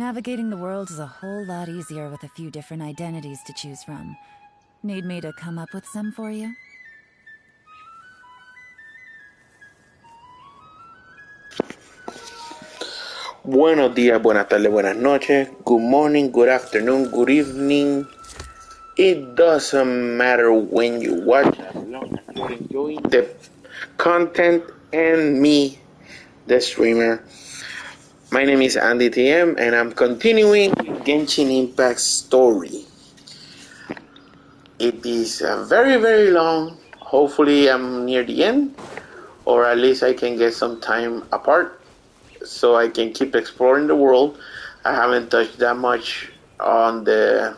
Navigating the world is a whole lot easier with a few different identities to choose from. Need me to come up with some for you? Buenos días, buenas tardes, buenas noches. Good morning, good afternoon, good evening. It doesn't matter when you watch, as long as you're enjoying the content and me, the streamer. My name is Andy TM, and I'm continuing with Genshin Impact's story. It is very, very long. Hopefully, I'm near the end, or at least I can get some time apart so I can keep exploring the world. I haven't touched that much on the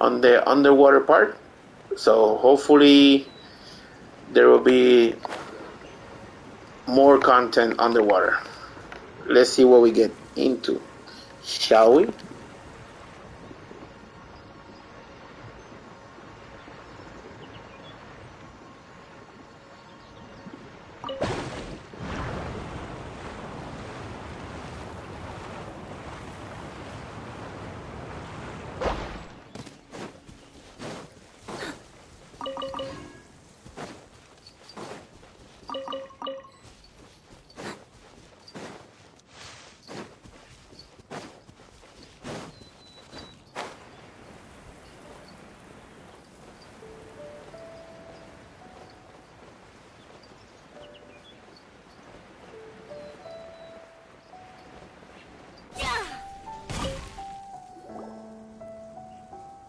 underwater part, so hopefully there will be more content underwater. Let's see what we get into, shall we?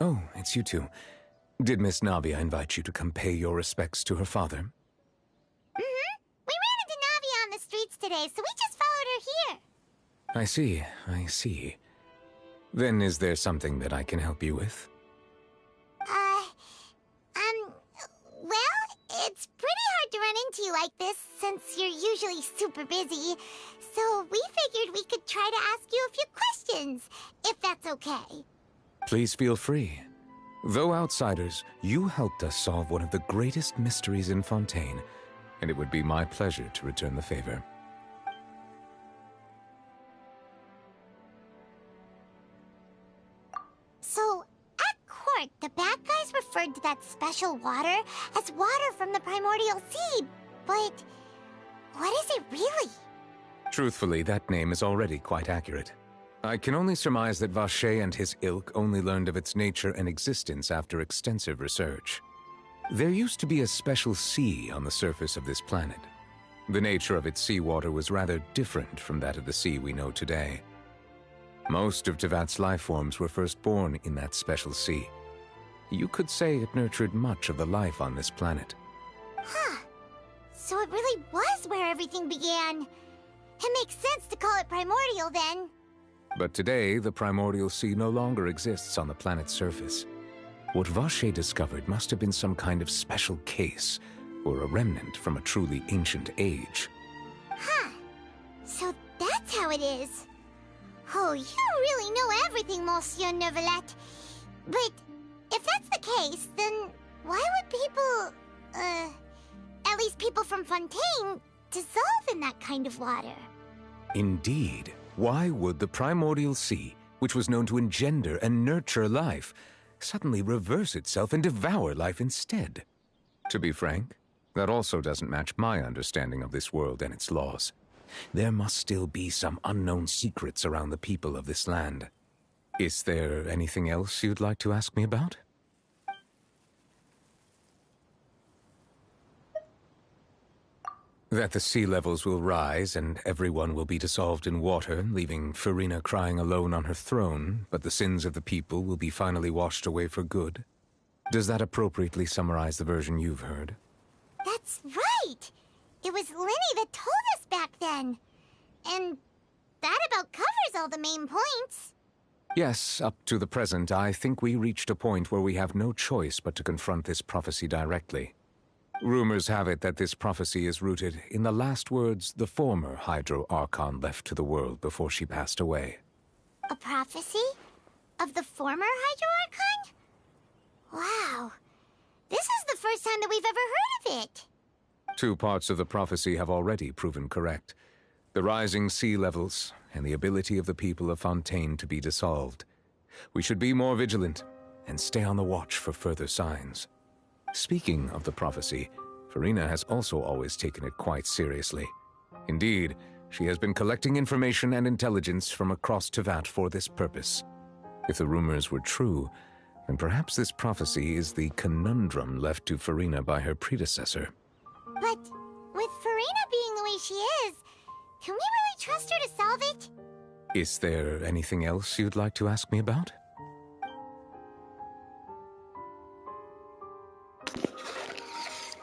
Oh, it's you two. Did Miss Navia invite you to come pay your respects to her father? Mm-hmm. We ran into Navia on the streets today, so we just followed her here. I see. Then is there something that I can help you with? Well, it's pretty hard to run into you like this, since you're usually super busy. So we figured we could try to ask you a few questions, if that's okay. Please feel free. Though outsiders, you helped us solve one of the greatest mysteries in Fontaine, and it would be my pleasure to return the favor. So, at court, the bad guys referred to that special water as water from the primordial sea, but what is it really? Truthfully, that name is already quite accurate. I can only surmise that Vacher and his ilk only learned of its nature and existence after extensive research. There used to be a special sea on the surface of this planet. The nature of its seawater was rather different from that of the sea we know today. Most of Teyvat's life forms were first born in that special sea. You could say it nurtured much of the life on this planet. Huh. So it really was where everything began. It makes sense to call it primordial then. But today, the primordial sea no longer exists on the planet's surface. What Vacher discovered must have been some kind of special case, or a remnant from a truly ancient age. Huh. So that's how it is. Oh, you really know everything, Monsieur Neuvillette. But if that's the case, then why would people, at least people from Fontaine, dissolve in that kind of water? Indeed. Why would the primordial sea, which was known to engender and nurture life, suddenly reverse itself and devour life instead? To be frank, that also doesn't match my understanding of this world and its laws. There must still be some unknown secrets around the people of this land. Is there anything else you'd like to ask me about? That the sea levels will rise and everyone will be dissolved in water, leaving Farina crying alone on her throne, but the sins of the people will be finally washed away for good. Does that appropriately summarize the version you've heard? That's right! It was Lenny that told us back then. And that about covers all the main points. Yes, up to the present, I think we reached a point where we have no choice but to confront this prophecy directly. Rumors have it that this prophecy is rooted in the last words the former Hydro Archon left to the world before she passed away. A prophecy? Of the former Hydro Archon? Wow. This is the first time that we've ever heard of it. 2 parts of the prophecy have already proven correct. The rising sea levels and the ability of the people of Fontaine to be dissolved. We should be more vigilant and stay on the watch for further signs. Speaking of the prophecy, Farina has also always taken it quite seriously. Indeed, she has been collecting information and intelligence from across Tevat for this purpose. If the rumors were true, then perhaps this prophecy is the conundrum left to Farina by her predecessor. But with Farina being the way she is, can we really trust her to solve it? Is there anything else you'd like to ask me about?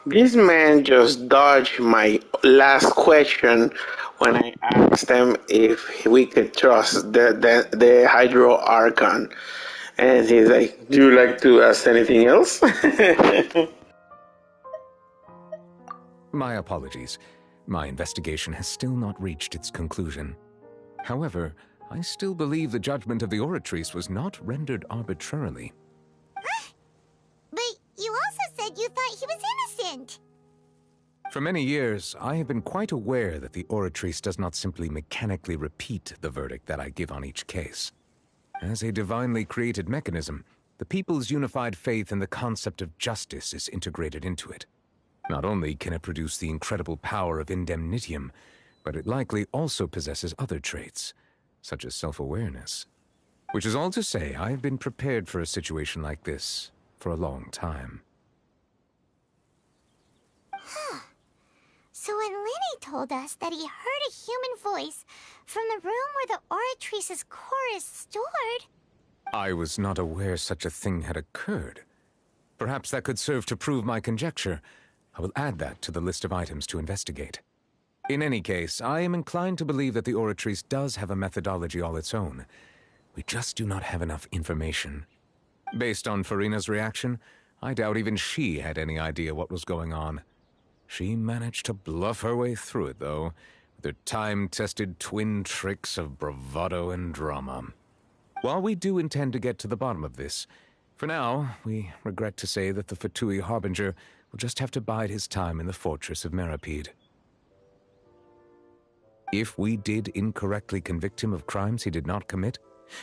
This man just dodged my last question when I asked him if we could trust the Hydro Archon. And he's like, do you like to ask anything else? My apologies. My investigation has still not reached its conclusion. However, I still believe the judgment of the Oratrice was not rendered arbitrarily. But you also said you thought he was innocent. For many years, I have been quite aware that the Oratrice does not simply mechanically repeat the verdict that I give on each case. As a divinely created mechanism, the people's unified faith in the concept of justice is integrated into it. Not only can it produce the incredible power of indemnitium, but it likely also possesses other traits, such as self-awareness. Which is all to say, I have been prepared for a situation like this for a long time. So when Lenny told us that he heard a human voice from the room where the Oratrice's core is stored... I was not aware such a thing had occurred. Perhaps that could serve to prove my conjecture. I will add that to the list of items to investigate. In any case, I am inclined to believe that the Oratrice does have a methodology all its own. We just do not have enough information. Based on Farina's reaction, I doubt even she had any idea what was going on. She managed to bluff her way through it, though, with her time-tested twin tricks of bravado and drama. While we do intend to get to the bottom of this, for now, we regret to say that the Fatui Harbinger will just have to bide his time in the fortress of Meripede. If we did incorrectly convict him of crimes he did not commit,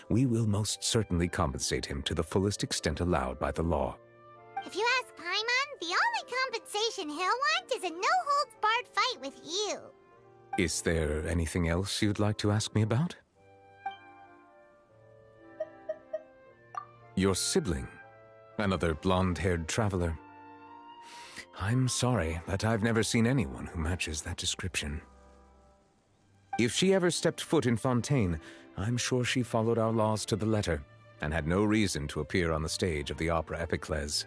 we will most certainly compensate him to the fullest extent allowed by the law. If you ask Paimon, the only compensation he'll want is a no-holds-barred fight with you. Is there anything else you'd like to ask me about? Your sibling, another blonde-haired traveler. I'm sorry, but I've never seen anyone who matches that description. If she ever stepped foot in Fontaine, I'm sure she followed our laws to the letter, and had no reason to appear on the stage of the opera Epiclese.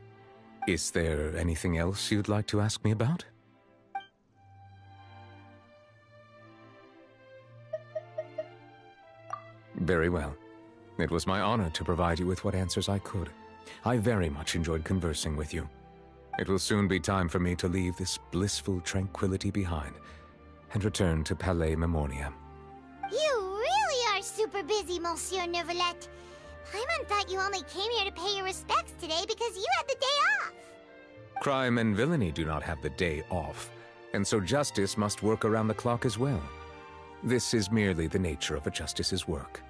Is there anything else you'd like to ask me about? Very well. It was my honor to provide you with what answers I could. I very much enjoyed conversing with you. It will soon be time for me to leave this blissful tranquility behind and return to Palais Memornia. You really are super busy, Monsieur Neuvillette. Paimon thought you only came here to pay your respects today because you had the day off. Crime and villainy do not have the day off, and so justice must work around the clock as well. This is merely the nature of a justice's work.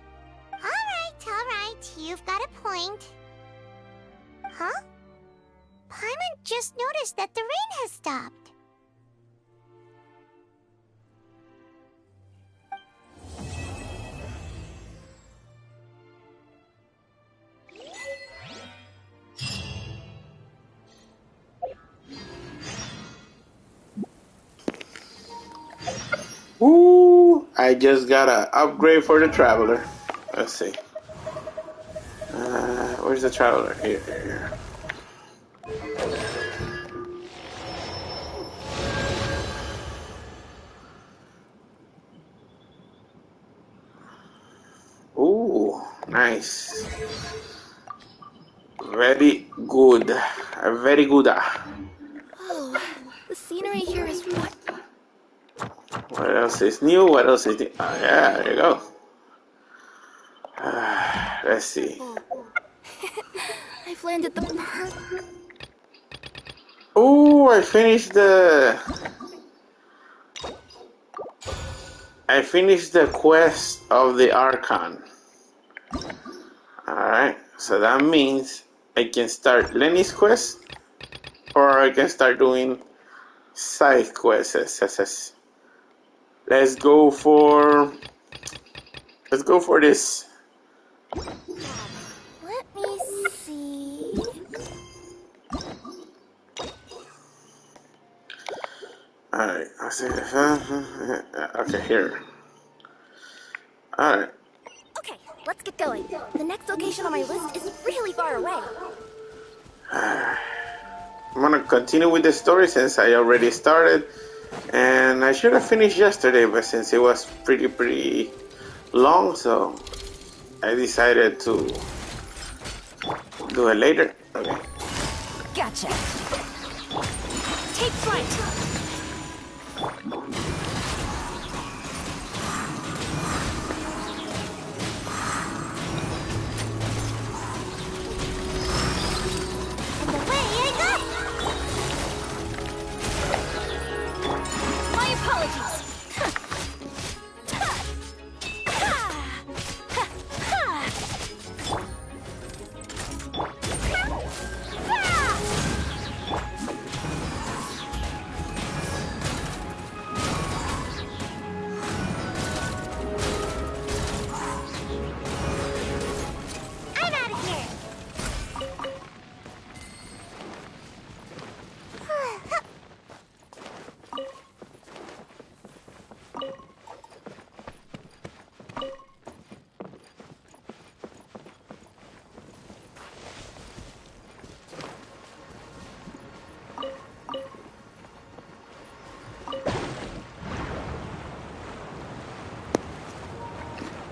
All right, you've got a point. Huh? Paimon just noticed that the rain has stopped. Ooh, I just got an upgrade for the Traveler. Let's see. Where's the Traveler? Here. Ooh, nice. Very good. Very good. Oh, the scenery here is what? What else is new? What else is new? Oh, yeah, there you go. Let's see. I've landed the perfect. Oh, I finished the I finished the quest of the Archon. Alright, so that means I can start Lenny's quest, or I can start doing side quests. Let's go for this. Let me see. Alright, I'll say okay, here. Alright. Okay, let's get going. The next location on my list is really far away. I'm gonna continue with the story since I already started, and I should have finished yesterday, but since it was pretty long, so I decided to do it later. Okay. Gotcha. Take flight.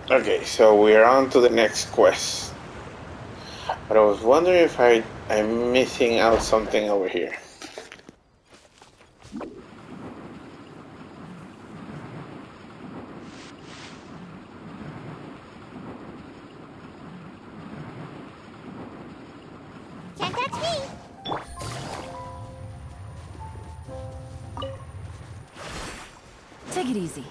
Okay, so we're on to the next quest. But I was wondering if I'm missing out something over here. Can't touch me. Take it easy.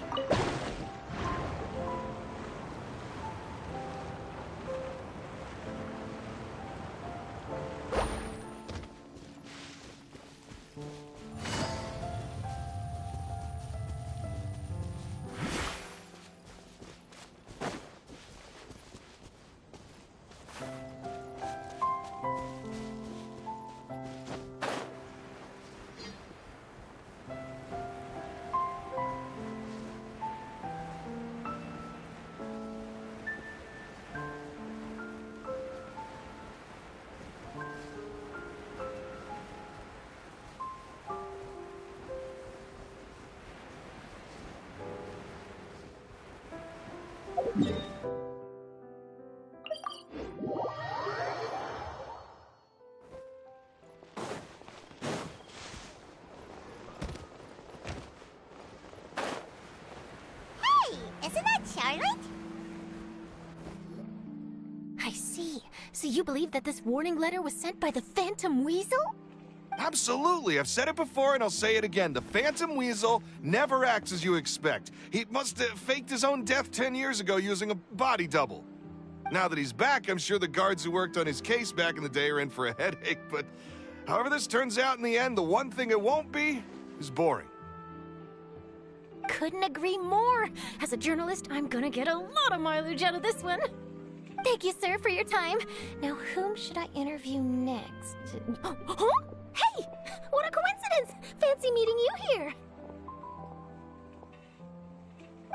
Isn't that Charlotte? I see. So you believe that this warning letter was sent by the Phantom Weasel? Absolutely. I've said it before and I'll say it again. The Phantom Weasel never acts as you expect. He must have faked his own death 10 years ago using a body double. Now that he's back, I'm sure the guards who worked on his case back in the day are in for a headache, but however this turns out in the end, the one thing it won't be is boring. Couldn't agree more. As a journalist, I'm gonna get a lot of mileage out of this one. Thank you, sir, for your time. Now, whom should I interview next? Huh? Hey! What a coincidence! Fancy meeting you here.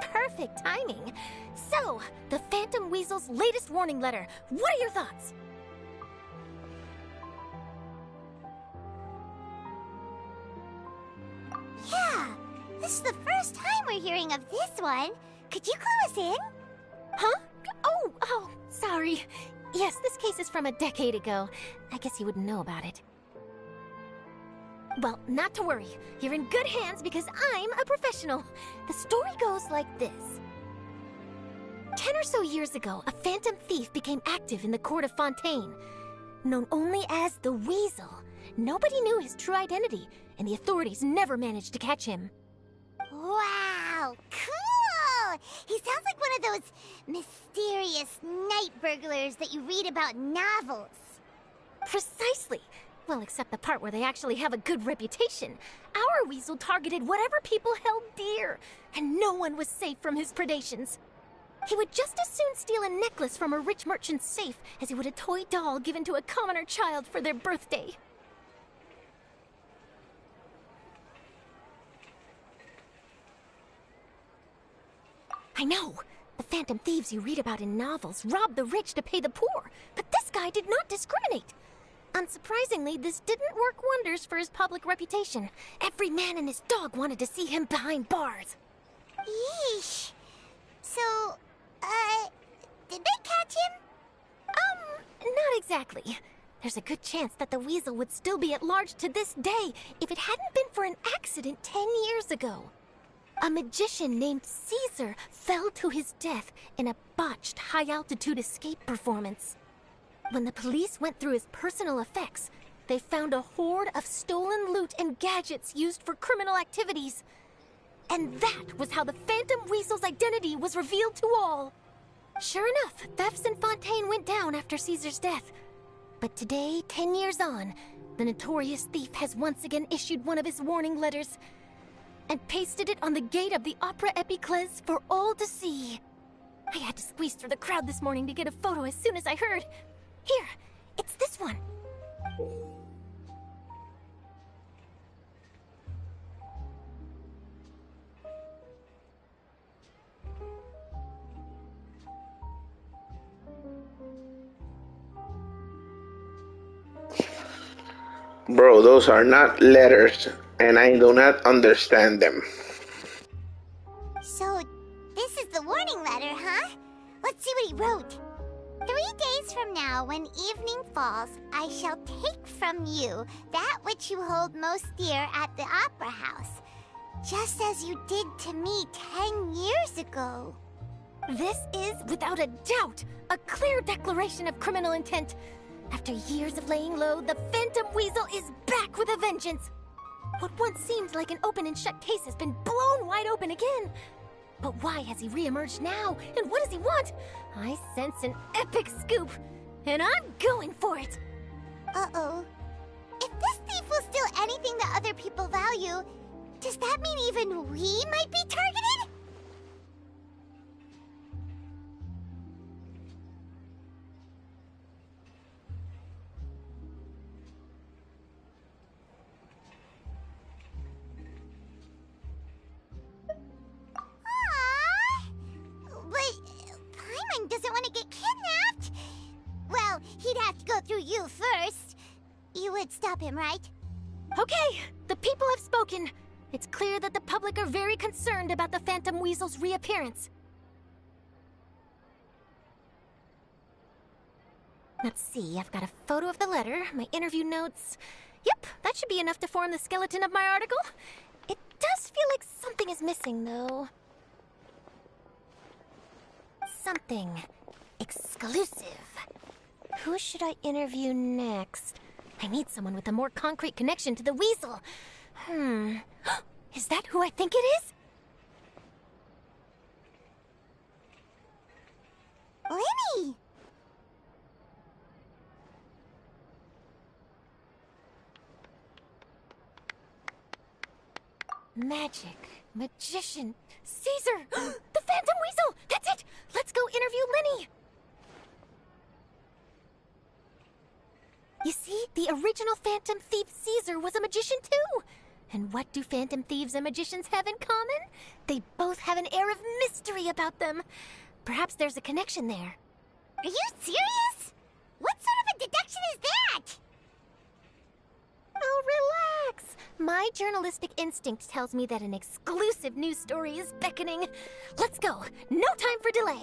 Perfect timing. So, the Phantom Weasel's latest warning letter. What are your thoughts? Yeah, this is the first time we're hearing of this one. Could you clue us in? Huh? Oh, sorry. Yes, this case is from a decade ago. I guess you wouldn't know about it. Well, not to worry. You're in good hands because I'm a professional. The story goes like this. 10 or so years ago, a phantom thief became active in the court of Fontaine. Known only as the Weasel, nobody knew his true identity, and the authorities never managed to catch him. Wow, cool! He sounds like one of those mysterious night burglars that you read about in novels. Precisely. Well, except the part where they actually have a good reputation. Our weasel targeted whatever people held dear, and no one was safe from his predations. He would just as soon steal a necklace from a rich merchant's safe as he would a toy doll given to a commoner child for their birthday. I know! The phantom thieves you read about in novels rob the rich to pay the poor, but this guy did not discriminate. Unsurprisingly, this didn't work wonders for his public reputation. Every man and his dog wanted to see him behind bars. Yeesh. So, did they catch him? Not exactly. There's a good chance that the weasel would still be at large to this day if it hadn't been for an accident 10 years ago. A magician named Caesar fell to his death in a botched high-altitude escape performance. When the police went through his personal effects, they found a hoard of stolen loot and gadgets used for criminal activities. And that was how the Phantom Weasel's identity was revealed to all. Sure enough, thefts in Fontaine went down after Caesar's death. But today, 10 years on, the notorious thief has once again issued one of his warning letters and pasted it on the gate of the Opera Epiclese for all to see. I had to squeeze through the crowd this morning to get a photo as soon as I heard. Here, it's this one. Bro, those are not letters, and I do not understand them. So, this is the warning letter, huh? Let's see what he wrote. 3 days from now, when evening falls, I shall take from you that which you hold most dear at the Opera House, just as you did to me 10 years ago. This is, without a doubt, a clear declaration of criminal intent. After years of laying low, the Phantom Weasel is back with a vengeance. What once seemed like an open and shut case has been blown wide open again. But why has he re-emerged now, and what does he want? I sense an epic scoop, and I'm going for it! Uh-oh. If this thief will steal anything that other people value, does that mean even we might be targeted? Doesn't want to get kidnapped? Well, he'd have to go through you first. You would stop him, right? Okay, the people have spoken. It's clear that the public are very concerned about the Phantom Weasel's reappearance. Let's see, I've got a photo of the letter, my interview notes. Yep, that should be enough to form the skeleton of my article. It does feel like something is missing, though. Something exclusive. Who should I interview next? I need someone with a more concrete connection to the weasel. Is that who I think it is? Lenny! Magic, magician, Caesar! The Phantom Weasel! That's it! Let's go interview Lenny! You see, the original Phantom Thief Caesar was a magician too! And what do Phantom Thieves and magicians have in common? They both have an air of mystery about them. Perhaps there's a connection there. Are you serious? What sort of a deduction is that? Oh, relax! My journalistic instinct tells me that an exclusive news story is beckoning. Let's go! No time for delay!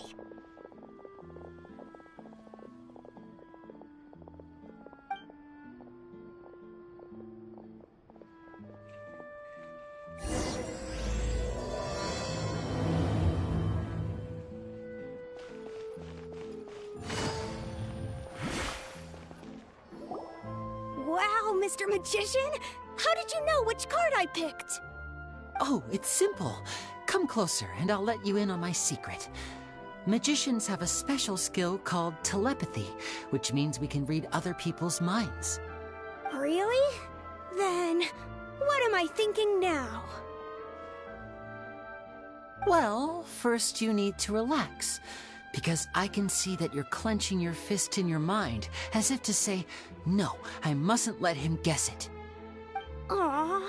Wow, Mr. Magician! How did you know which card I picked? Oh, it's simple. Come closer, and I'll let you in on my secret. Magicians have a special skill called telepathy, which means we can read other people's minds. Really? Then, what am I thinking now? Well, first you need to relax, because I can see that you're clenching your fist in your mind, as if to say, no, I mustn't let him guess it. Aww.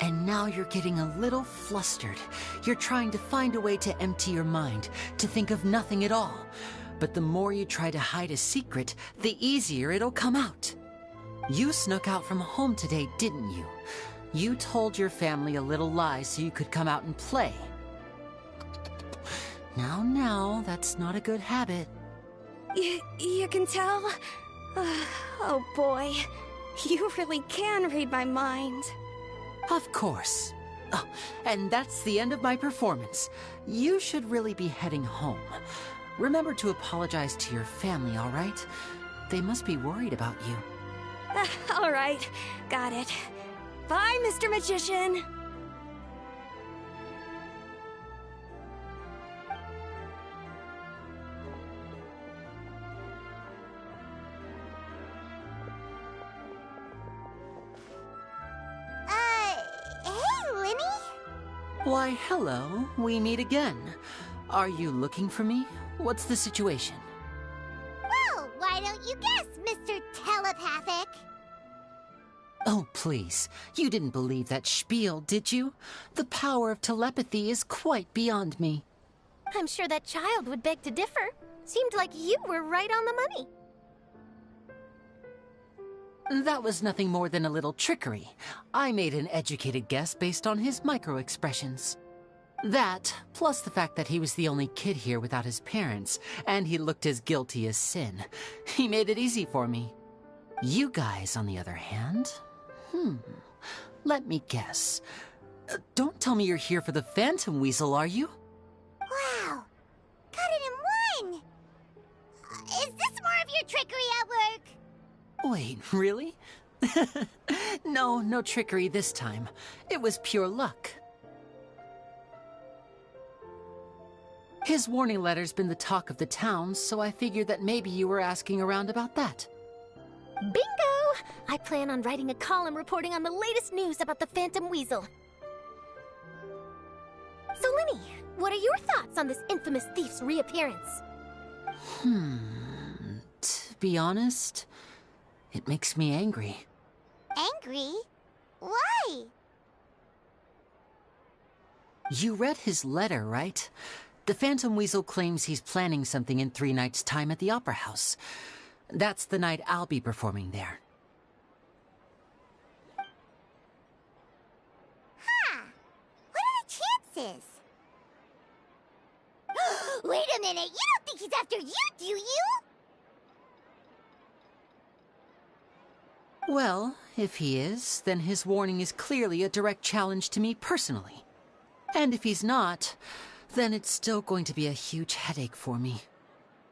And now you're getting a little flustered. You're trying to find a way to empty your mind, to think of nothing at all. But the more you try to hide a secret, the easier it'll come out. You snuck out from home today, didn't you? You told your family a little lie so you could come out and play. Now, that's not a good habit. You can tell? Oh boy, you really can read my mind. Of course. Oh, and that's the end of my performance. You should really be heading home. Remember to apologize to your family, all right? They must be worried about you. All right, got it. Bye, Mr. Magician. Hey, Lenny? Why, hello. We meet again. Are you looking for me? What's the situation? Well, why don't you guess, Mr. Telepathic? Oh, please. You didn't believe that spiel, did you? The power of telepathy is quite beyond me. I'm sure that child would beg to differ. Seemed like you were right on the money. That was nothing more than a little trickery. I made an educated guess based on his micro-expressions. That, plus the fact that he was the only kid here without his parents, and he looked as guilty as sin. He made it easy for me. You guys, on the other hand... Let me guess. Don't tell me you're here for the Phantom Weasel, are you? Wow, got it in one! Is this more of your trickery at work? Wait, really? No trickery this time. It was pure luck. His warning letter's been the talk of the town, so I figured that maybe you were asking around about that. Bingo! I plan on writing a column reporting on the latest news about the Phantom Weasel. So, Lenny, what are your thoughts on this infamous thief's reappearance? To be honest, it makes me angry. Angry? Why? You read his letter, right? The Phantom Weasel claims he's planning something in 3 nights' time at the Opera House. That's the night I'll be performing there. Huh. What are the chances? Wait a minute, you don't think he's after you, do you? Well, if he is, then his warning is clearly a direct challenge to me personally. And if he's not, then it's still going to be a huge headache for me.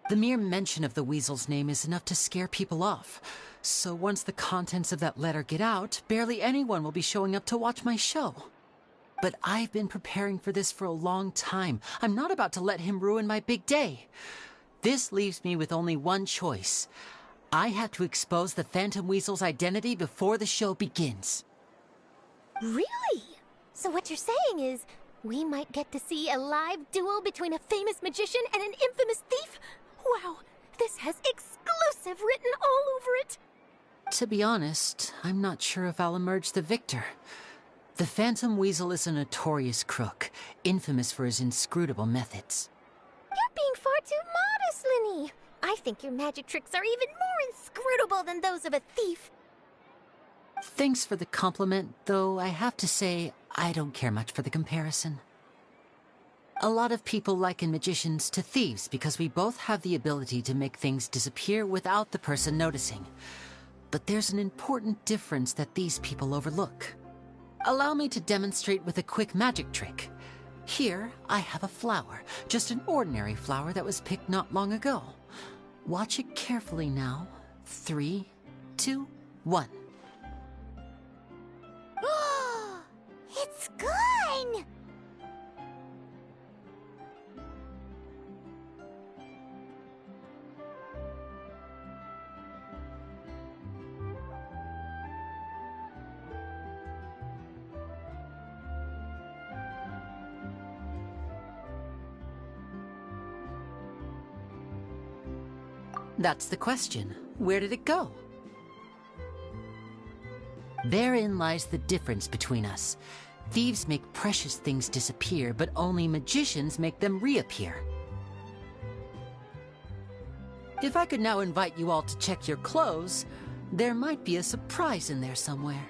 The mere mention of the Weasel's name is enough to scare people off. So once the contents of that letter get out, barely anyone will be showing up to watch my show. But I've been preparing for this for a long time. I'm not about to let him ruin my big day. This leaves me with only one choice. I have to expose the Phantom Weasel's identity before the show begins. Really? So what you're saying is, we might get to see a live duel between a famous magician and an infamous thief? Wow, this has exclusive written all over it! To be honest, I'm not sure if I'll emerge the victor. The Phantom Weasel is a notorious crook, infamous for his inscrutable methods. You're being far too modest, Lenny. I think your magic tricks are even more inscrutable than those of a thief. Thanks for the compliment, though I have to say I don't care much for the comparison. A lot of people liken magicians to thieves because we both have the ability to make things disappear without the person noticing. But there's an important difference that these people overlook. Allow me to demonstrate with a quick magic trick. Here, I have a flower, just an ordinary flower that was picked not long ago. Watch it carefully now. 3, 2, 1. It's gone! That's the question. Where did it go? Therein lies the difference between us. Thieves make precious things disappear, but only magicians make them reappear. If I could now invite you all to check your clothes, there might be a surprise in there somewhere.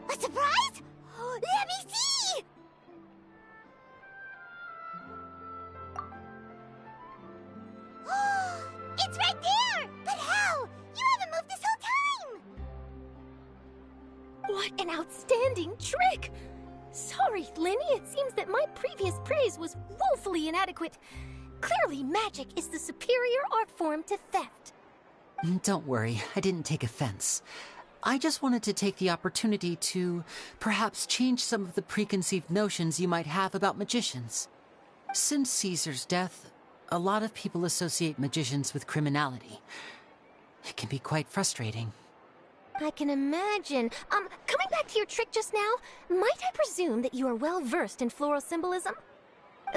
A surprise? Let me see! It's right there! But how? You haven't moved this whole time! What an outstanding trick! Sorry, Lenny, it seems that my previous praise was woefully inadequate. Clearly, magic is the superior art form to theft. Don't worry, I didn't take offense. I just wanted to take the opportunity to perhaps change some of the preconceived notions you might have about magicians. Since Caesar's death, a lot of people associate magicians with criminality. It can be quite frustrating. I can imagine. Coming back to your trick just now, might I presume that you are well versed in floral symbolism?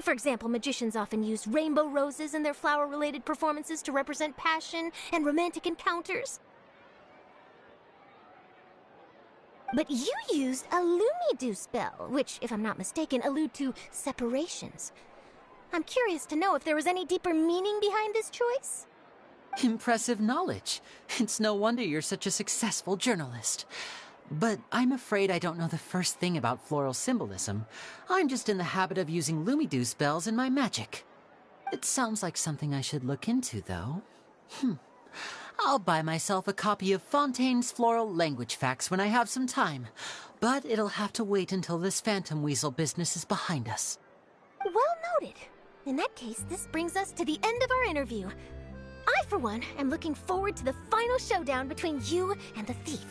For example, magicians often use rainbow roses in their flower-related performances to represent passion and romantic encounters. But you used a Lumidu spell, which, if I'm not mistaken, allude to separations. I'm curious to know if there was any deeper meaning behind this choice? Impressive knowledge. It's no wonder you're such a successful journalist. But I'm afraid I don't know the first thing about floral symbolism. I'm just in the habit of using Lumidu spells in my magic. It sounds like something I should look into, though. I'll buy myself a copy of Fontaine's Floral Language Facts when I have some time. But it'll have to wait until this phantom weasel business is behind us. Well noted. In that case, this brings us to the end of our interview. I, for one, am looking forward to the final showdown between you and the thief.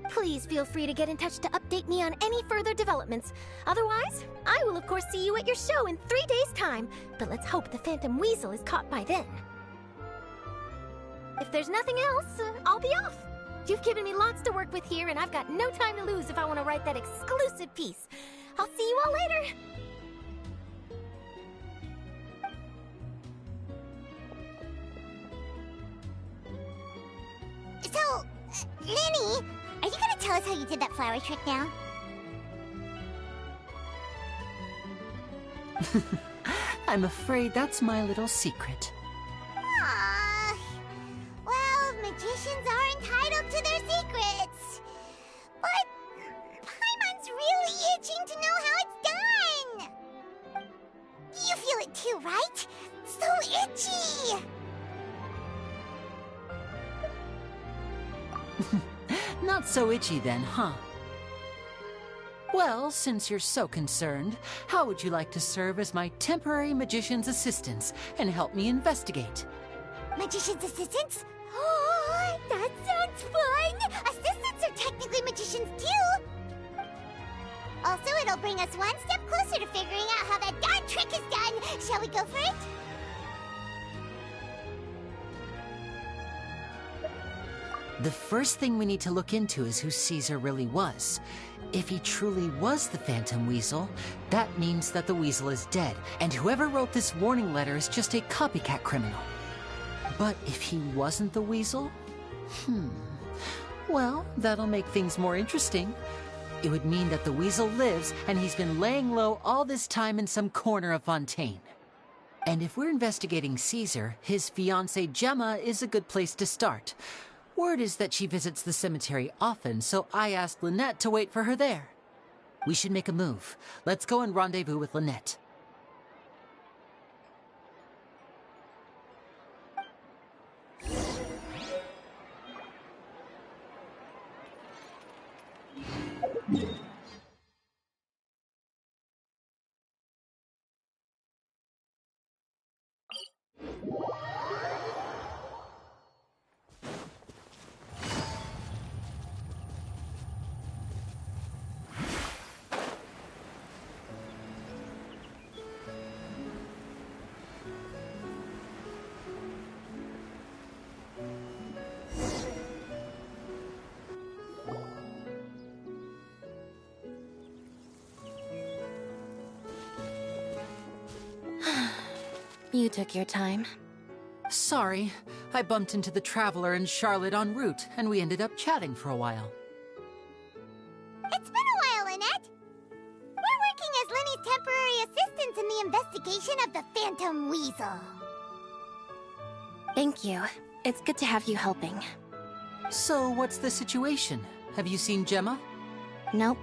Please feel free to get in touch to update me on any further developments. Otherwise, I will of course see you at your show in 3 days' time, but let's hope the Phantom Weasel is caught by then. If there's nothing else, I'll be off. You've given me lots to work with here, and I've got no time to lose if I want to write that exclusive piece. I'll see you all later. So, Lenny, are you gonna tell us how you did that flower trick now? I'm afraid that's my little secret. Aww. Well, magicians are entitled to their secrets. But Paimon's really itching to know how it's done. You feel it too, right? So itchy. Not so itchy then, huh? Well, since you're so concerned, how would you like to serve as my temporary magician's assistants and help me investigate? Magician's assistants? Oh, that sounds fun! Assistants are technically magicians too! Also, it'll bring us one step closer to figuring out how that darn trick is done! Shall we go for it? The first thing we need to look into is who Caesar really was. If he truly was the Phantom Weasel, that means that the Weasel is dead, and whoever wrote this warning letter is just a copycat criminal. But if he wasn't the Weasel? Well, that'll make things more interesting. It would mean that the Weasel lives, and he's been laying low all this time in some corner of Fontaine. And if we're investigating Caesar, his fiancée Gemma is a good place to start. Word is that she visits the cemetery often, so I asked Lynette to wait for her there. We should make a move. Let's go and rendezvous with Lynette. You took your time. Sorry, I bumped into the Traveler and Charlotte en route, and we ended up chatting for a while. It's been a while, Annette. We're working as Lenny's temporary assistants in the investigation of the Phantom Weasel. Thank you. It's good to have you helping. So, what's the situation? Have you seen Gemma? Nope.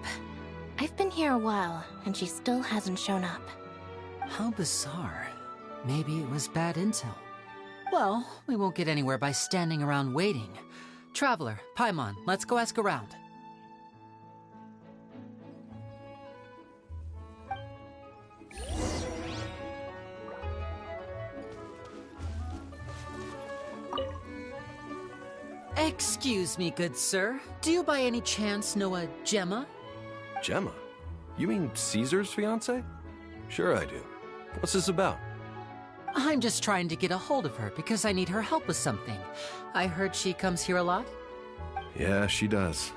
I've been here a while, and she still hasn't shown up. How bizarre. Maybe it was bad intel. Well, we won't get anywhere by standing around waiting. Traveler, Paimon, let's go ask around. Excuse me, good sir. Do you by any chance know a Gemma? Gemma? You mean Caesar's fiancée? Sure I do. What's this about? I'm just trying to get a hold of her because I need her help with something. I heard she comes here a lot. Yeah, she does.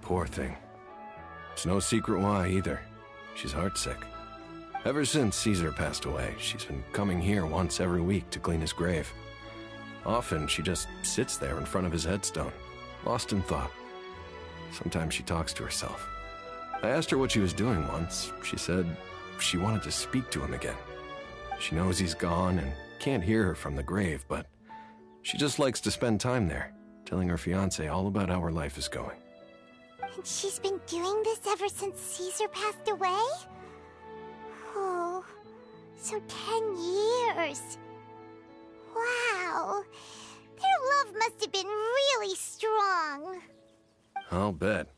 Poor thing. It's no secret why either. She's heartsick. Ever since Caesar passed away, she's been coming here once every week to clean his grave. Often she just sits there in front of his headstone, lost in thought. Sometimes she talks to herself. I asked her what she was doing once. She said she wanted to speak to him again. She knows he's gone and can't hear her from the grave, but she just likes to spend time there, telling her fiancé all about how her life is going. And she's been doing this ever since Caesar passed away? Oh, so 10 years. Wow, their love must have been really strong. I'll bet.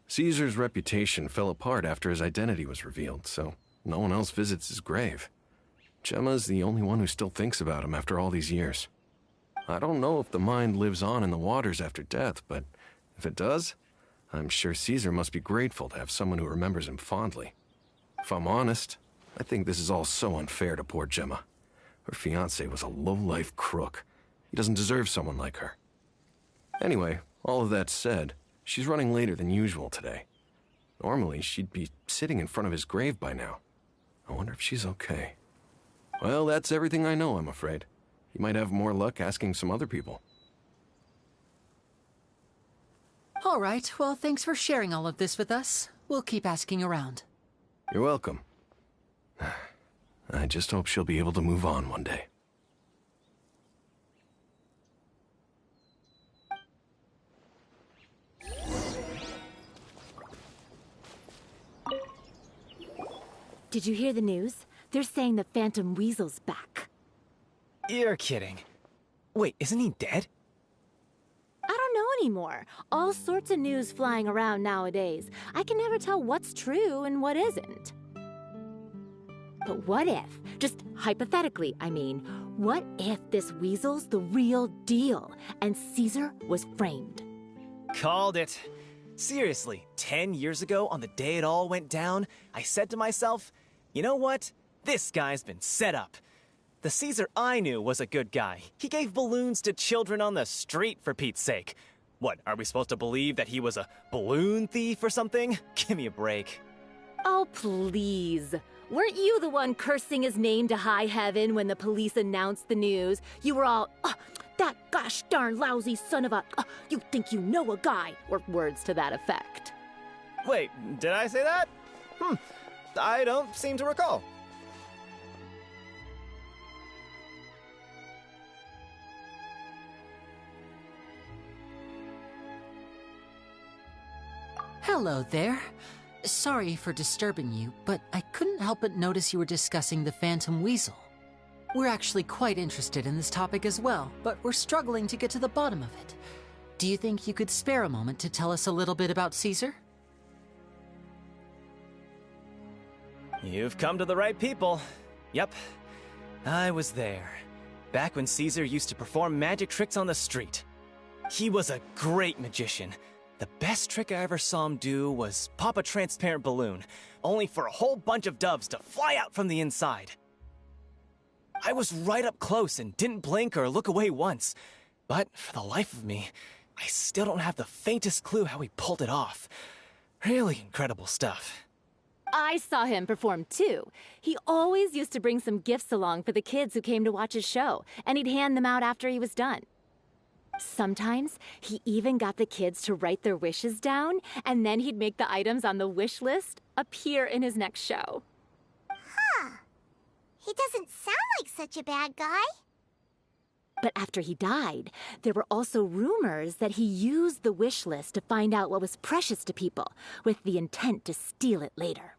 Caesar's reputation fell apart after his identity was revealed, so no one else visits his grave. Gemma's the only one who still thinks about him after all these years. I don't know if the mind lives on in the waters after death, but if it does, I'm sure Caesar must be grateful to have someone who remembers him fondly. If I'm honest, I think this is all so unfair to poor Gemma. Her fiancé was a low-life crook. He doesn't deserve someone like her. Anyway, all of that said, she's running later than usual today. Normally, she'd be sitting in front of his grave by now. I wonder if she's okay. Well, that's everything I know, I'm afraid. You might have more luck asking some other people. All right, well, thanks for sharing all of this with us. We'll keep asking around. You're welcome. I just hope she'll be able to move on one day. Did you hear the news? They're saying the Phantom Weasel's back. You're kidding. Wait, isn't he dead? I don't know anymore. All sorts of news flying around nowadays. I can never tell what's true and what isn't. But what if, just hypothetically, I mean, what if this weasel's the real deal and Caesar was framed? Called it. Seriously, 10 years ago, on the day it all went down, I said to myself, you know what? This guy's been set up. The Caesar I knew was a good guy. He gave balloons to children on the street, for Pete's sake. What, are we supposed to believe that he was a balloon thief or something? Give me a break. Oh, please. Weren't you the one cursing his name to high heaven when the police announced the news? You were all, that gosh darn lousy son of a, you think you know a guy, or words to that effect. Wait, did I say that? I don't seem to recall. Hello there. Sorry for disturbing you, but I couldn't help but notice you were discussing the Phantom Weasel. We're actually quite interested in this topic as well, but we're struggling to get to the bottom of it. Do you think you could spare a moment to tell us a little bit about Caesar? You've come to the right people. Yep, I was there. Back when Caesar used to perform magic tricks on the street. He was a great magician. The best trick I ever saw him do was pop a transparent balloon, only for a whole bunch of doves to fly out from the inside. I was right up close and didn't blink or look away once. But for the life of me, I still don't have the faintest clue how he pulled it off. Really incredible stuff. I saw him perform too. He always used to bring some gifts along for the kids who came to watch his show, and he'd hand them out after he was done. Sometimes he even got the kids to write their wishes down, and then he'd make the items on the wish list appear in his next show. Huh. He doesn't sound like such a bad guy. But after he died, there were also rumors that he used the wish list to find out what was precious to people, with the intent to steal it later.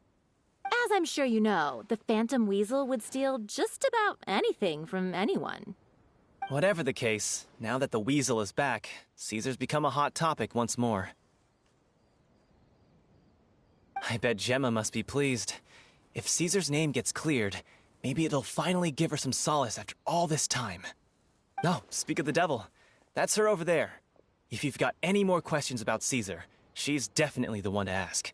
As I'm sure you know, the Phantom Weasel would steal just about anything from anyone. Whatever the case, now that the Weasel is back, Caesar's become a hot topic once more. I bet Gemma must be pleased. If Caesar's name gets cleared, maybe it'll finally give her some solace after all this time. No, speak of the devil. That's her over there. If you've got any more questions about Caesar, she's definitely the one to ask.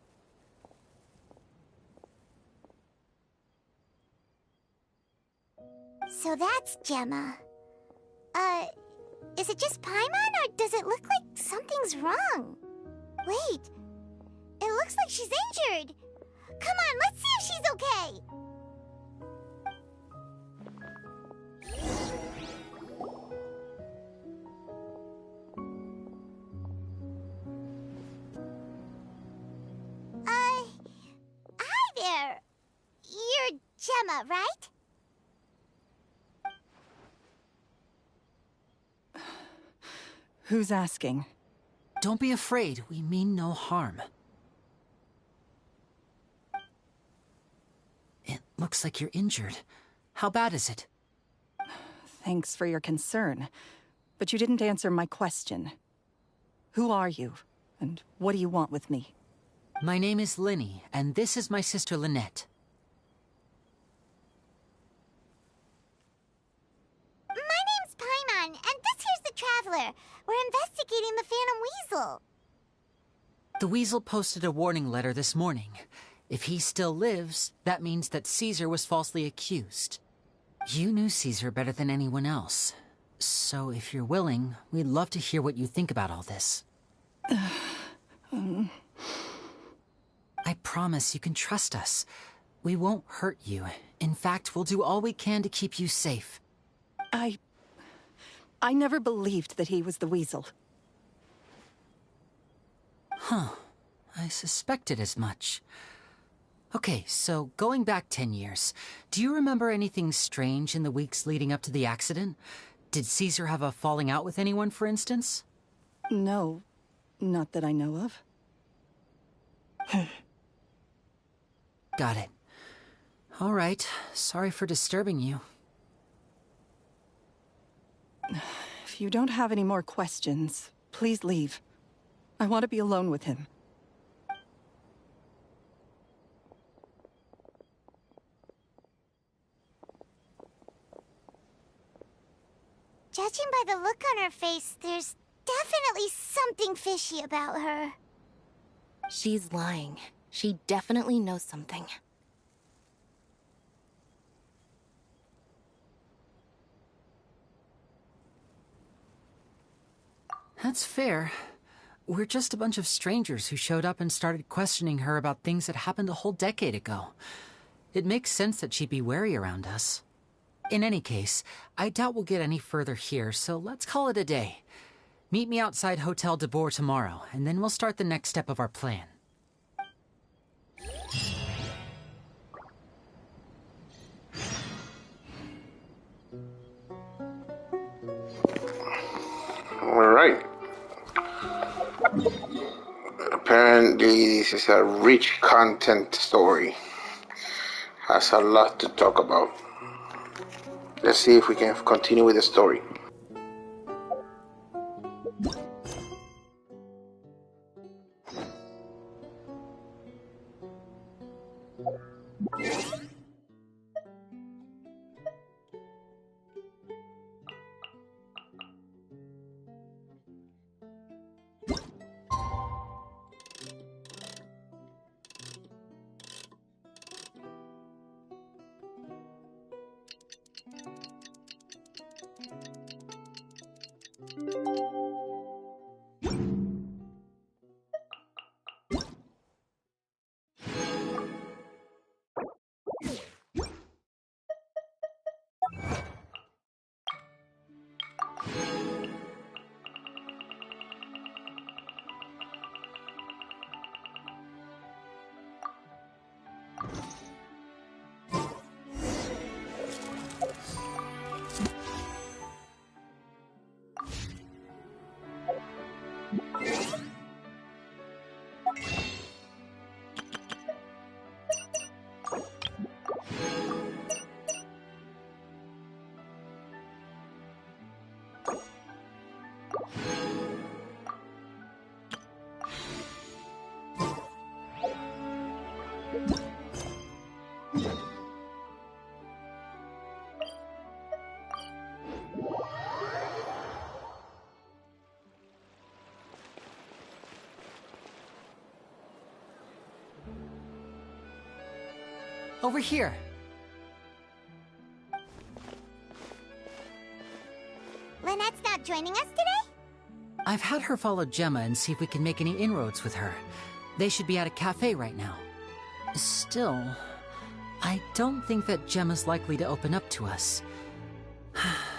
So that's Gemma. Is it just Paimon, or does it look like something's wrong? Wait, it looks like she's injured. Come on, let's see if she's okay. Hi there. You're Gemma, right? Who's asking? Don't be afraid. We mean no harm. It looks like you're injured. How bad is it? Thanks for your concern, but you didn't answer my question. Who are you, and what do you want with me? My name is Linny, and this is my sister Lynette. My name's Paimon, and this here's the Traveler. We're investigating the Phantom Weasel. The Weasel posted a warning letter this morning. If he still lives, that means that Caesar was falsely accused. You knew Caesar better than anyone else. So if you're willing, we'd love to hear what you think about all this. I promise you can trust us. We won't hurt you. In fact, we'll do all we can to keep you safe. I never believed that he was the Weasel. Huh. I suspected as much. Okay, so going back 10 years, do you remember anything strange in the weeks leading up to the accident? Did Caesar have a falling out with anyone, for instance? No, not that I know of. Got it. All right, sorry for disturbing you. If you don't have any more questions, please leave. I want to be alone with him. Judging by the look on her face, there's definitely something fishy about her. She's lying. She definitely knows something. That's fair. We're just a bunch of strangers who showed up and started questioning her about things that happened a whole decade ago. It makes sense that she'd be wary around us. In any case, I doubt we'll get any further here, so let's call it a day. Meet me outside Hotel de Boer tomorrow, and then we'll start the next step of our plan. Alright. Apparently this is a rich content story. Has a lot to talk about. Let's see if we can continue with the story. Over here. Lynette's not joining us today? I've had her follow Gemma and see if we can make any inroads with her. They should be at a cafe right now. Still, I don't think that Gemma's likely to open up to us.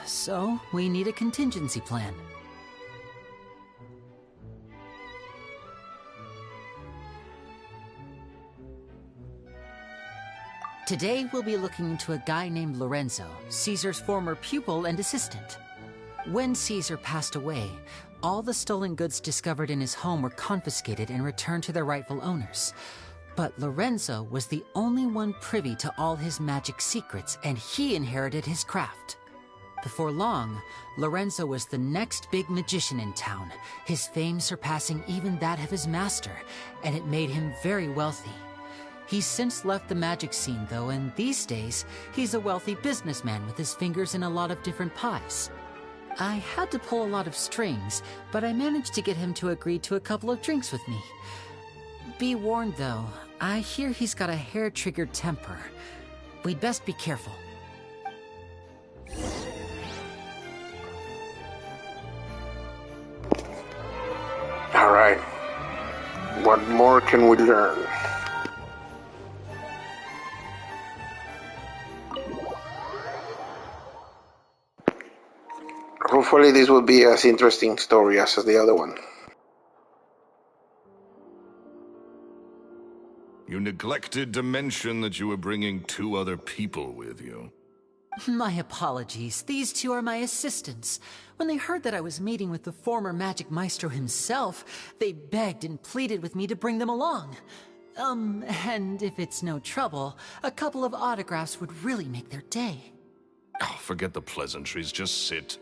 So, we need a contingency plan. Today, we'll be looking into a guy named Lorenzo, Caesar's former pupil and assistant. When Caesar passed away, all the stolen goods discovered in his home were confiscated and returned to their rightful owners. But Lorenzo was the only one privy to all his magic secrets, and he inherited his craft. Before long, Lorenzo was the next big magician in town, his fame surpassing even that of his master, and it made him very wealthy. He's since left the magic scene, though, and these days, he's a wealthy businessman with his fingers in a lot of different pies. I had to pull a lot of strings, but I managed to get him to agree to a couple of drinks with me. Be warned, though, I hear he's got a hair-triggered temper. We'd best be careful. Alright. What more can we learn? Hopefully this will be as interesting story as the other one. You neglected to mention that you were bringing 2 other people with you. My apologies. These 2 are my assistants. When they heard that I was meeting with the former magic maestro himself, they begged and pleaded with me to bring them along. And if it's no trouble, a couple of autographs would really make their day. Oh, forget the pleasantries, just sit.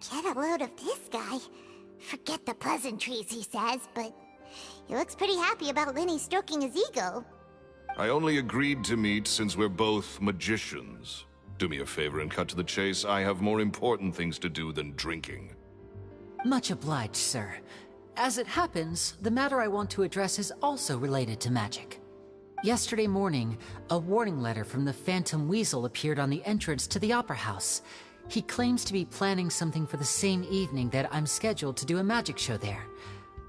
Get a load of this guy. Forget the pleasantries, he says, but he looks pretty happy about Lenny stroking his ego. I only agreed to meet since we're both magicians. Do me a favor and cut to the chase. I have more important things to do than drinking. Much obliged, sir. As it happens, the matter I want to address is also related to magic. Yesterday morning, a warning letter from the Phantom Weasel appeared on the entrance to the Opera House. He claims to be planning something for the same evening that I'm scheduled to do a magic show there.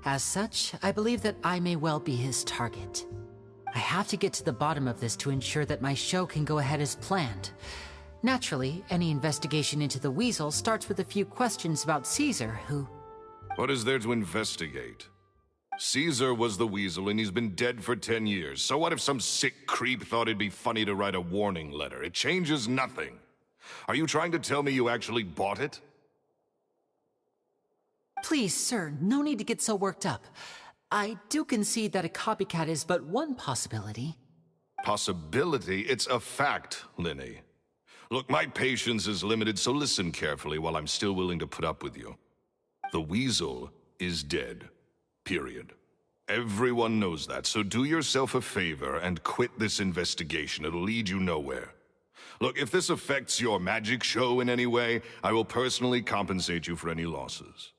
As such, I believe that I may well be his target. I have to get to the bottom of this to ensure that my show can go ahead as planned. Naturally, any investigation into the Weasel starts with a few questions about Caesar, who... What is there to investigate? Caesar was the Weasel and he's been dead for 10 years. So what if some sick creep thought it'd be funny to write a warning letter? It changes nothing. Are you trying to tell me you actually bought it? Please, sir, no need to get so worked up. I do concede that a copycat is but one possibility. Possibility? It's a fact, Lenny. Look, my patience is limited, so listen carefully while I'm still willing to put up with you. The Weasel is dead. Period. Everyone knows that, so do yourself a favor and quit this investigation. It'll lead you nowhere. Look, if this affects your magic show in any way, I will personally compensate you for any losses.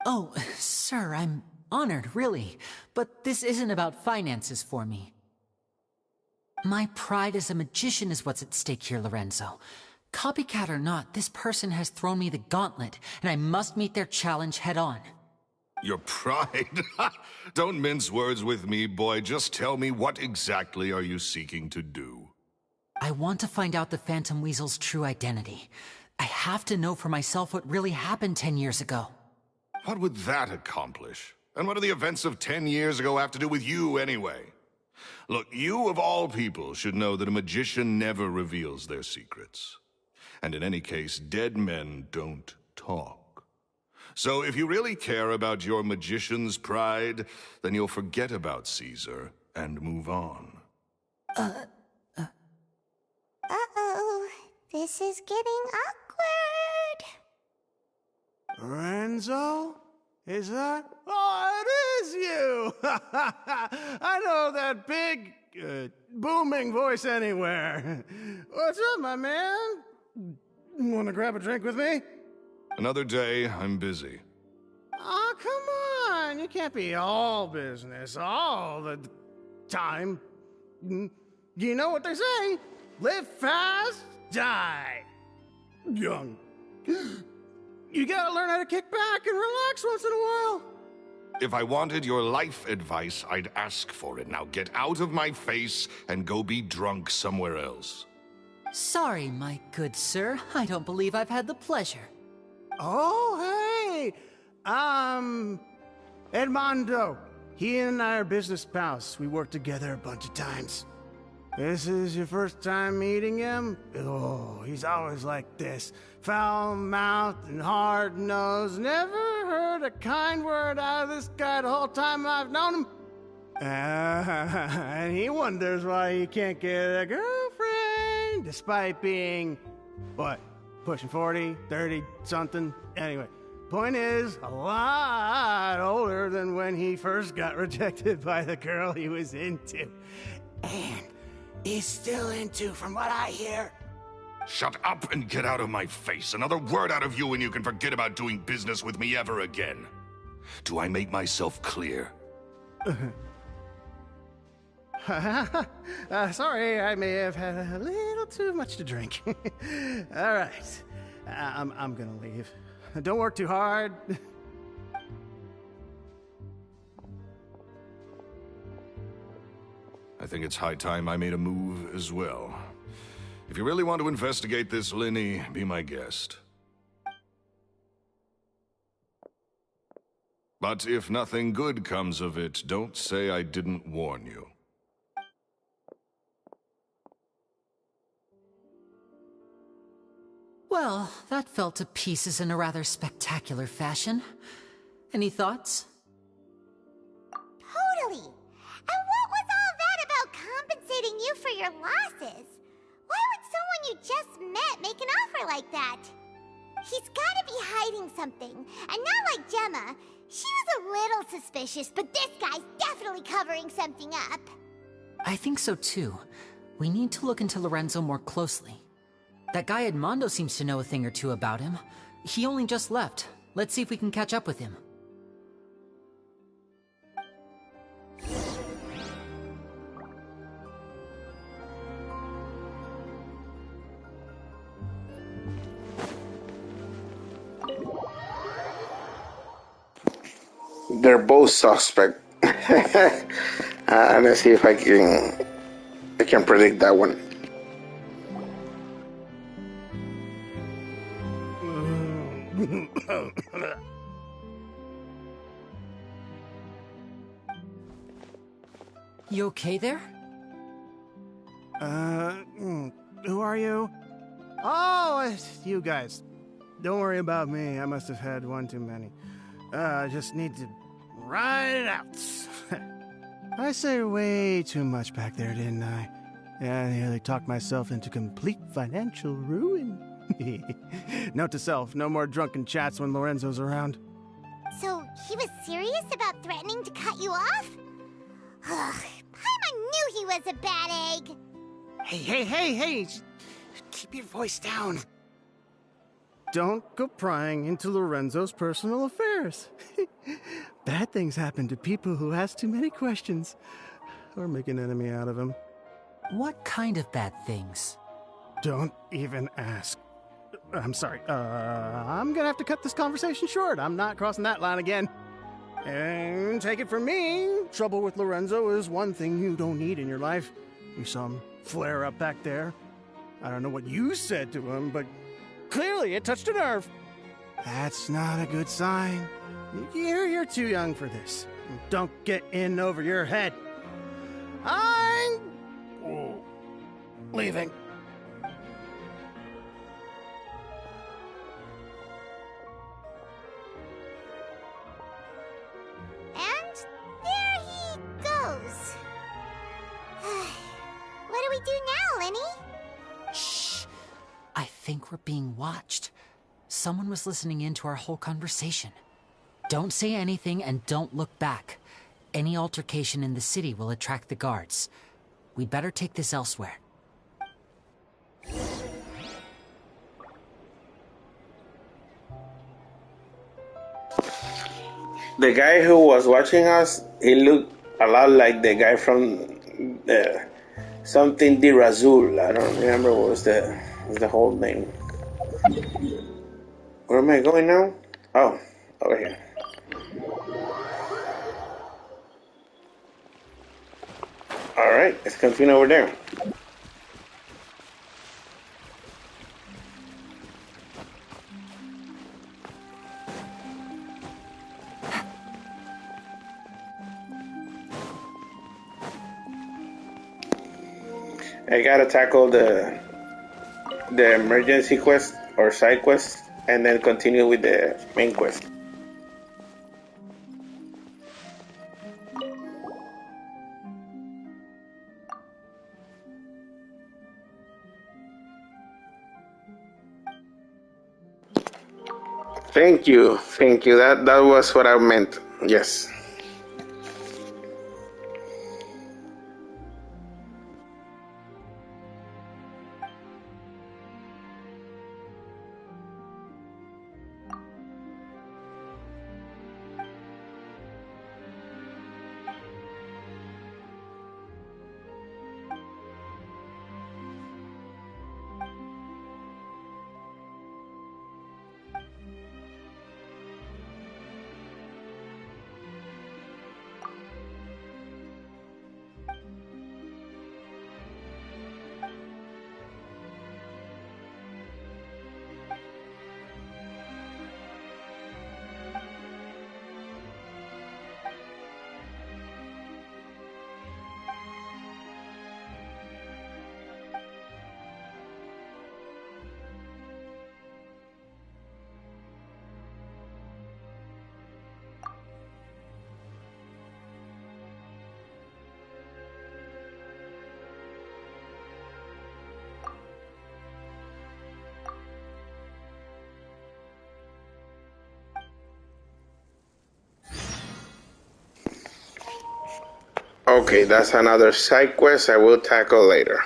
Oh, sir, I'm honored, really. But this isn't about finances for me. My pride as a magician is what's at stake here, Lorenzo. Copycat or not, this person has thrown me the gauntlet, and I must meet their challenge head on. Your pride? Don't mince words with me, boy. Just tell me, what exactly are you seeking to do? I want to find out the Phantom Weasel's true identity. I have to know for myself what really happened 10 years ago. What would that accomplish? And what do the events of 10 years ago have to do with you, anyway? Look, you of all people should know that a magician never reveals their secrets. And in any case, dead men don't talk. So if you really care about your magician's pride, then you'll forget about Caesar and move on. Uh-oh. This is getting awkward. Lorenzo? Is that? Oh, it is you! I know that big, booming voice anywhere. What's up, my man? Want to grab a drink with me? Another day, I'm busy. Oh, come on. You can't be all business all the time. You know what they say? Live fast, die young. You gotta learn how to kick back and relax once in a while. If I wanted your life advice, I'd ask for it. Now get out of my face and go be drunk somewhere else. Sorry, my good sir. I don't believe I've had the pleasure. Oh, hey! Edmondo. He and I are business pals. We worked together a bunch of times. This is your first time meeting him? Oh, he's always like this. Foul-mouthed and hard-nosed. Never heard a kind word out of this guy the whole time I've known him. And he wonders why he can't get a girlfriend, despite being, what, pushing 40, 30, something? Anyway, point is, a lot older than when he first got rejected by the girl he was into. And he's still into, from what I hear. Shut up and get out of my face. Another word out of you and you can forget about doing business with me ever again. Do I make myself clear? Sorry, I may have had a little too much to drink. All right, I'm gonna leave. Don't work too hard. I think it's high time I made a move as well. If you really want to investigate this, Lenny, be my guest. But if nothing good comes of it, don't say I didn't warn you. Well, that fell to pieces in a rather spectacular fashion. Any thoughts? Totally. And what was all that about compensating you for your losses? Why would someone you just met make an offer like that? He's gotta be hiding something. And not like Gemma. She was a little suspicious, but this guy's definitely covering something up. I think so too. We need to look into Lorenzo more closely. That guy Edmondo seems to know a thing or two about him. He only just left. Let's see if we can catch up with him. They're both suspect. Let's see if I can predict that one. You okay there? Who are you? Oh, it's you guys. Don't worry about me. I must have had one too many. I just need to ride it out. I say way too much back there, didn't I? Yeah, I nearly talked myself into complete financial ruin. Note to self, no more drunken chats when Lorenzo's around. So, he was serious about threatening to cut you off? Ugh, Paimon knew he was a bad egg. Hey, keep your voice down. Don't go prying into Lorenzo's personal affairs. Bad things happen to people who ask too many questions, or make an enemy out of him. What kind of bad things? Don't even ask. I'm sorry, I'm gonna have to cut this conversation short. I'm not crossing that line again. And take it from me, trouble with Lorenzo is one thing you don't need in your life. You saw him flare up back there. I don't know what you said to him, but clearly it touched a nerve. That's not a good sign. You're too young for this. Don't get in over your head. I'm leaving. And there he goes. do now, Lenny? Shh. I think we're being watched. Someone was listening in to our whole conversation. Don't say anything and don't look back. Any altercation in the city will attract the guards. We'd better take this elsewhere. The guy who was watching us, he looked a lot like the guy from something de Razul. I don't remember what was the whole name. Where am I going now? Oh, over here. Alright, let's continue over there. I gotta tackle the emergency quest or side quest and then continue with the main quest. Thank you. That was what I meant. Yes. Okay, that's another side quest I will tackle later.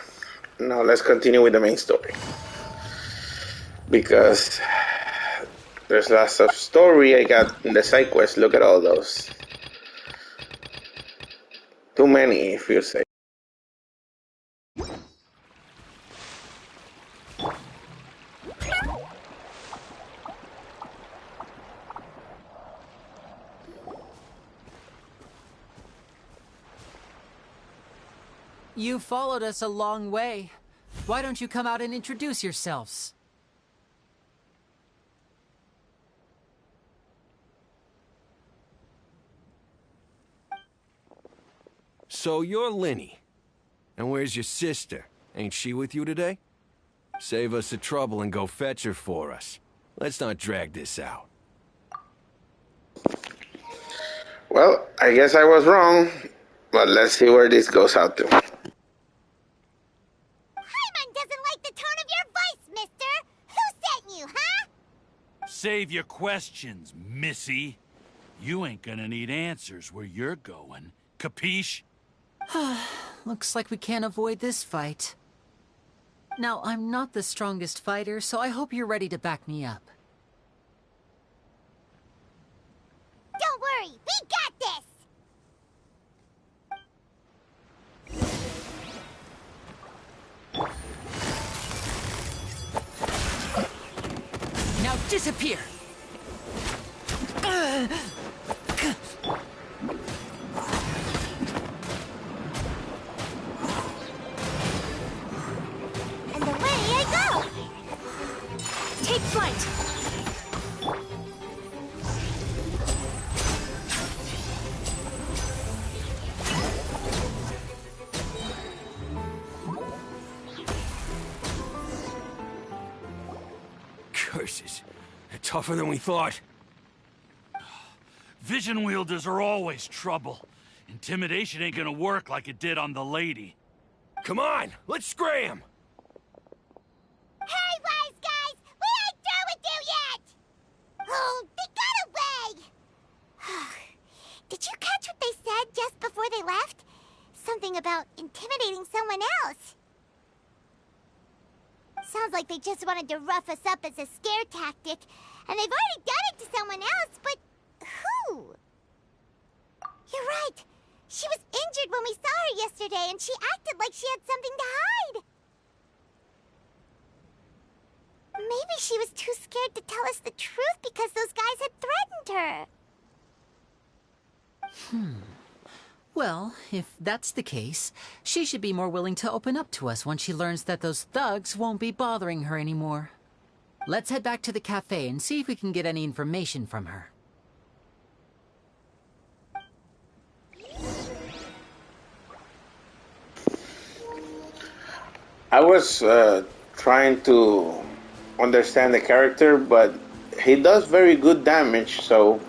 Now let's continue with the main story. Because there's lots of story I got in the side quest. Look at all those. Too many, if you say. You followed us a long way. Why don't you come out and introduce yourselves? So you're Lenny. And where's your sister? Ain't she with you today? Save us the trouble and go fetch her for us. Let's not drag this out. Well, I guess I was wrong. But let's see where this goes out to. Paimon doesn't like the tone of your voice, mister! Who sent you, huh? Save your questions, missy. You ain't gonna need answers where you're going. Capiche? Looks like we can't avoid this fight. Now, I'm not the strongest fighter, so I hope you're ready to back me up. Don't worry, we got this! Now disappear! And away I go! Take flight! Curses. They're tougher than we thought. Vision wielders are always trouble. Intimidation ain't gonna work like it did on the lady. Come on, let's scram! Hey, wise guys! We ain't through with you yet! Oh, they got away! Did you catch what they said just before they left? Something about intimidating someone else. Sounds like they just wanted to rough us up as a scare tactic, and they've already done it to someone else, but who? You're right. She was injured when we saw her yesterday, and she acted like she had something to hide. Maybe she was too scared to tell us the truth because those guys had threatened her. Well, if that's the case, she should be more willing to open up to us once she learns that those thugs won't be bothering her anymore. Let's head back to the cafe and see if we can get any information from her. I was trying to understand the character, but he does very good damage, so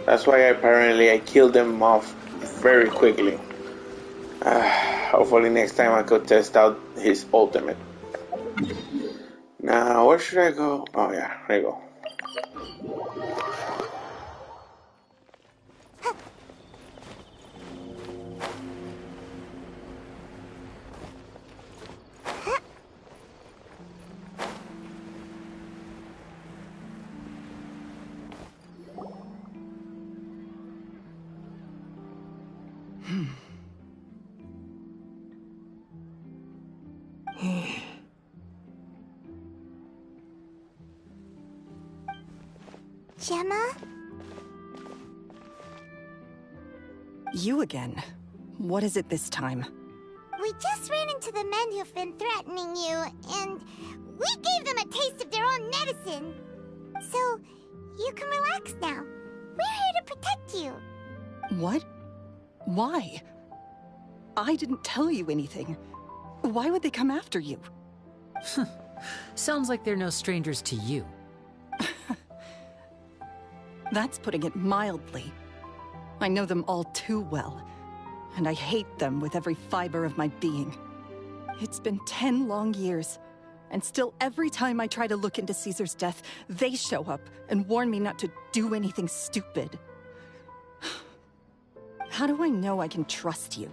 that's why apparently I killed him off very quickly. Hopefully next time I could test out his ultimate. Now, where should I go? Oh yeah, there you go. Gemma? You again. What is it this time? We just ran into the men who've been threatening you, and we gave them a taste of their own medicine. So, you can relax now. We're here to protect you. What? Why? I didn't tell you anything. Why would they come after you? Sounds like they're no strangers to you. That's putting it mildly. I know them all too well, and I hate them with every fiber of my being. It's been 10 long years, and still every time I try to look into Caesar's death, they show up and warn me not to do anything stupid. How do I know I can trust you?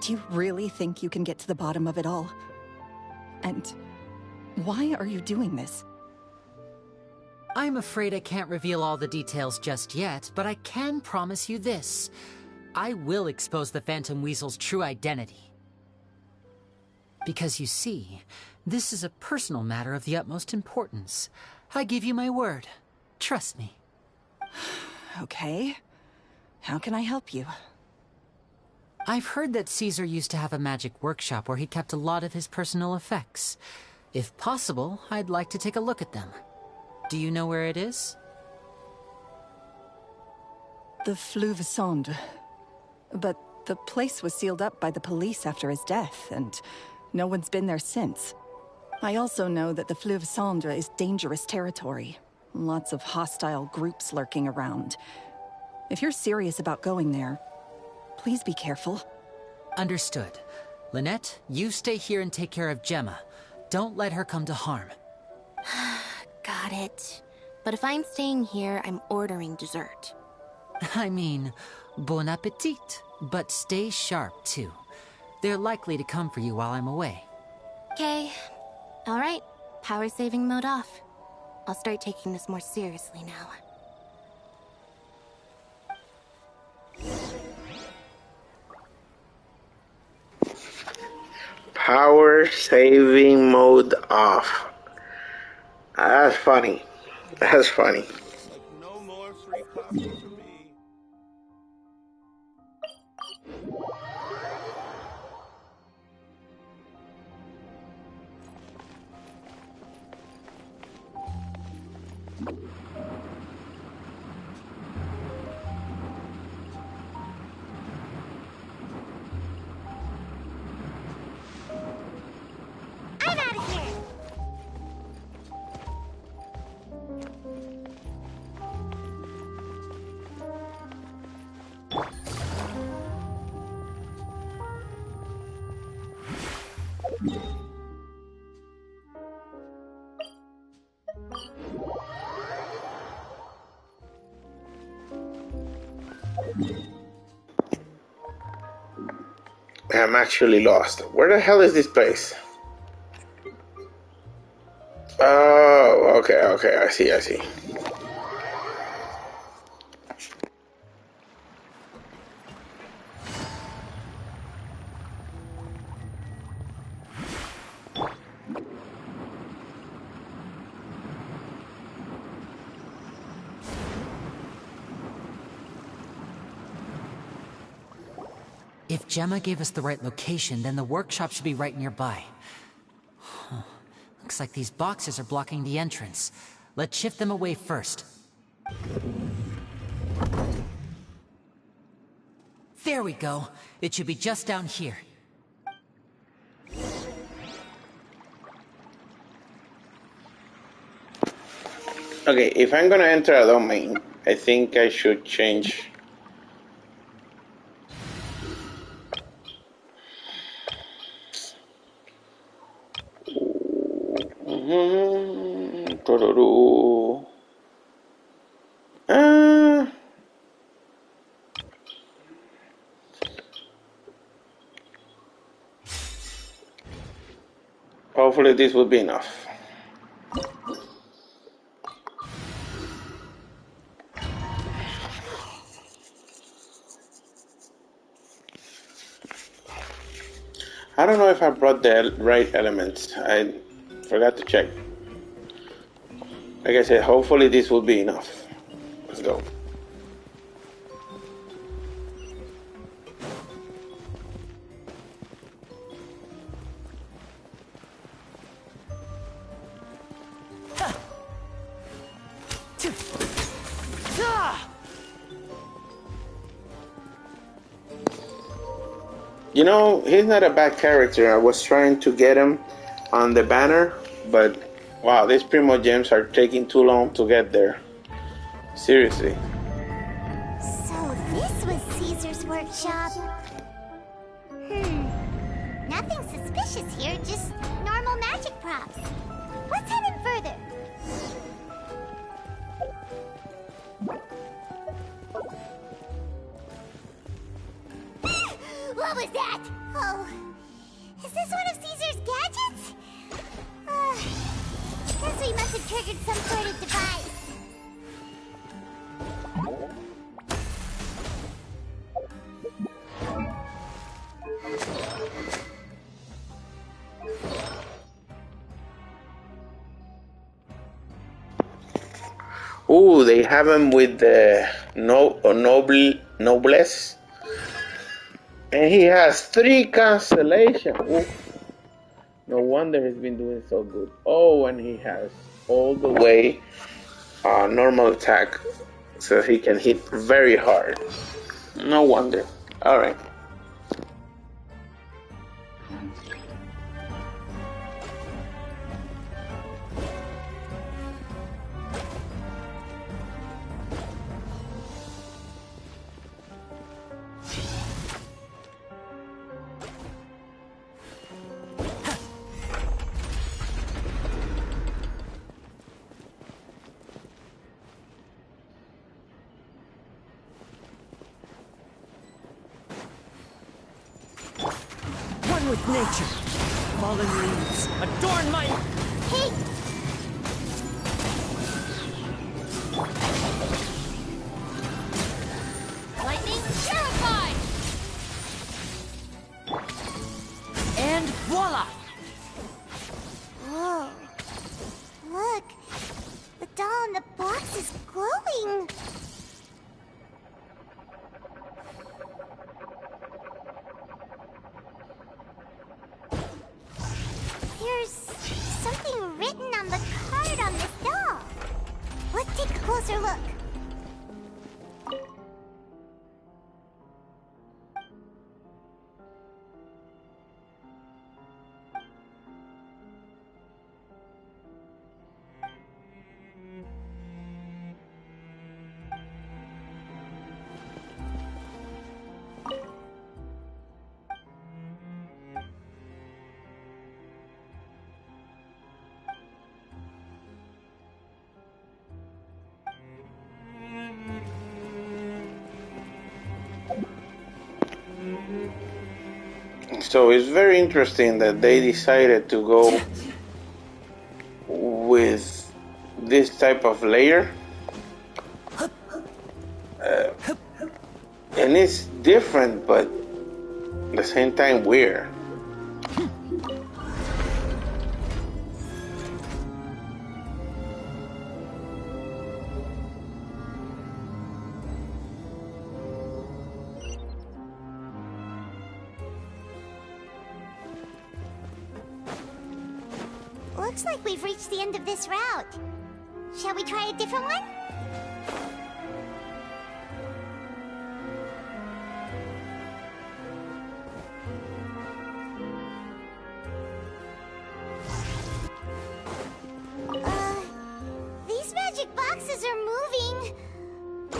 Do you really think you can get to the bottom of it all? And why are you doing this? I'm afraid I can't reveal all the details just yet, but I can promise you this. I will expose the Phantom Weasel's true identity. Because you see, this is a personal matter of the utmost importance. I give you my word. Trust me. Okay. How can I help you? I've heard that Caesar used to have a magic workshop where he kept a lot of his personal effects. If possible, I'd like to take a look at them. Do you know where it is? The Fleuve Sonde. But the place was sealed up by the police after his death, and no one's been there since. I also know that the Fleuve Sonde is dangerous territory. Lots of hostile groups lurking around. If you're serious about going there, please be careful. Understood. Lynette, you stay here and take care of Gemma. Don't let her come to harm. Got it. But if I'm staying here, I'm ordering dessert. I mean, bon appetit. But stay sharp, too. They're likely to come for you while I'm away. Okay. Alright. Power saving mode off. I'll start taking this more seriously now. Power saving mode off. That's funny. That's funny. No more free coffee for me. I'm out of here. I'm actually lost. Where the hell is this place? Oh, okay, I see. If Gemma gave us the right location, then the workshop should be right nearby. Huh. Looks like these boxes are blocking the entrance. Let's shift them away first. There we go. It should be just down here. Okay, if I'm gonna enter a domain, I think I should change. Hopefully this will be enough. I don't know if I brought the right elements. I forgot to check. Like I said, hopefully this will be enough. Let's go. You know, he's not a bad character. I was trying to get him on the banner, but wow, these Primo Gems are taking too long to get there. Seriously. So this was Caesar's workshop. Nothing suspicious here, just normal magic props. Let's head in further. What was that? Oh, is this one of Caesar's gadgets? Guess we must have triggered some sort of device. Ooh, they have him with the noblesse. And he has 3 cancellation. Ooh. No wonder he's been doing so good. Oh, and he has all the way normal attack, so he can hit very hard. No wonder. All right. With nature, fallen leaves adorn my... Hey! Lightning purified! And voila! Whoa. Look, the doll in the box is glowing. There's something written on the card on this doll. Let's take a closer look. So it's very interesting that they decided to go with this type of layer. And it's different, but at the same time weird. Looks like we've reached the end of this route. Shall we try a different one? These magic boxes are moving.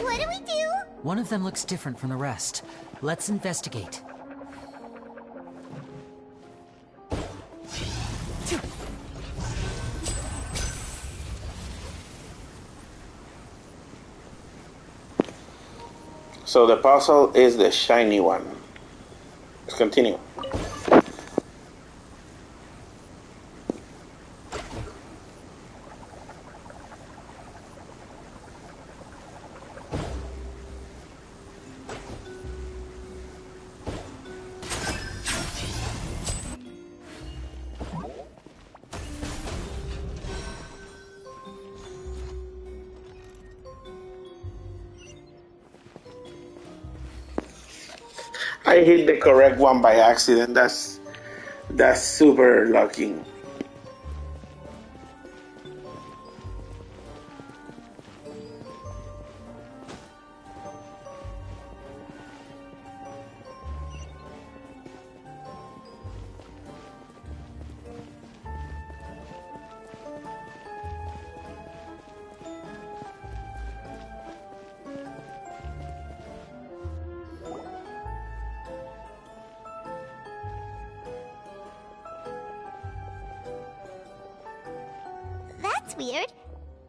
What do we do? One of them looks different from the rest. Let's investigate. So the puzzle is the shiny one. Let's continue. I hit the correct one by accident. That's super lucky. That's weird.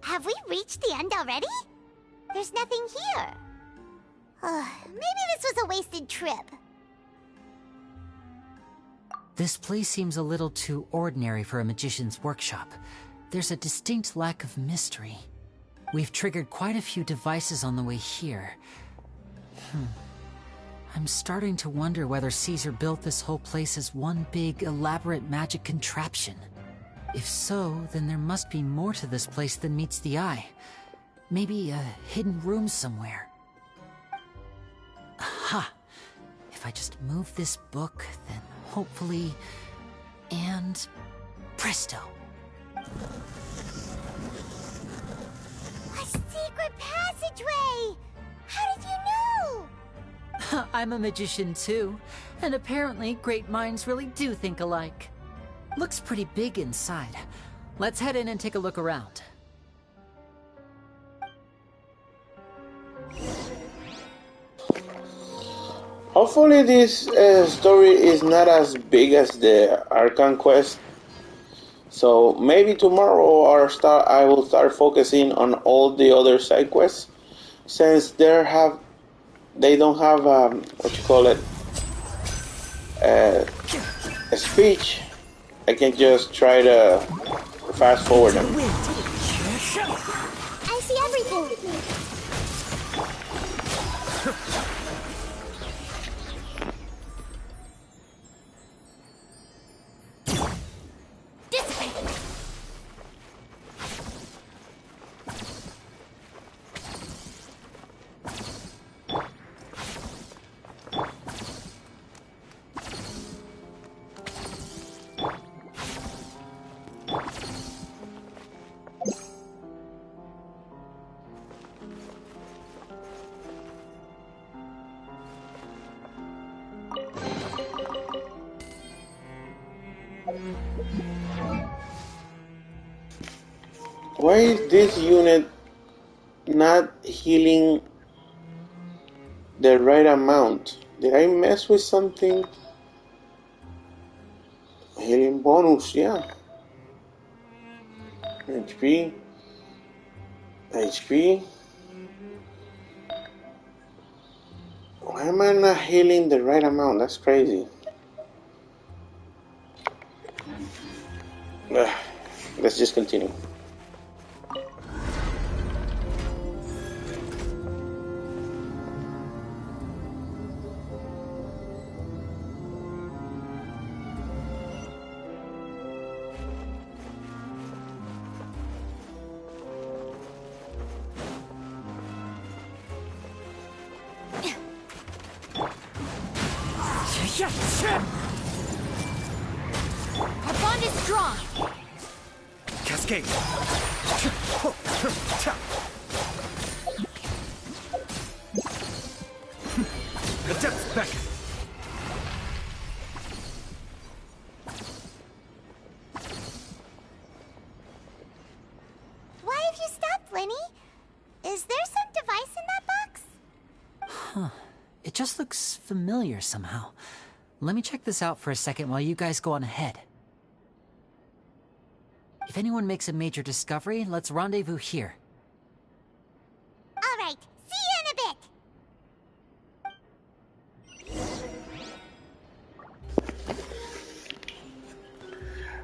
Have we reached the end already? There's nothing here. Maybe this was a wasted trip. This place seems a little too ordinary for a magician's workshop. There's a distinct lack of mystery. We've triggered quite a few devices on the way here. I'm starting to wonder whether Caesar built this whole place as one big, elaborate magic contraption. If so, then there must be more to this place than meets the eye. Maybe a hidden room somewhere. Aha! If I just move this book, then hopefully... and... presto! A secret passageway! How did you know? I'm a magician too, and apparently great minds really do think alike. Looks pretty big inside. Let's head in and take a look around. Hopefully this story is not as big as the Arkham quest. So maybe tomorrow I will start focusing on all the other side quests, since they don't have a speech. I can just try to fast forward them. I see everything. Why is this unit not healing the right amount? Did I mess with something? Healing bonus, yeah. HP. Why am I not healing the right amount? That's crazy. Let's just continue. Our bond is strong. Cascade. The depths beckon. Why have you stopped, Lenny? Is there some device in that box? Huh. It just looks familiar somehow. Let me check this out for a second while you guys go on ahead. If anyone makes a major discovery, let's rendezvous here. All right, see you in a bit.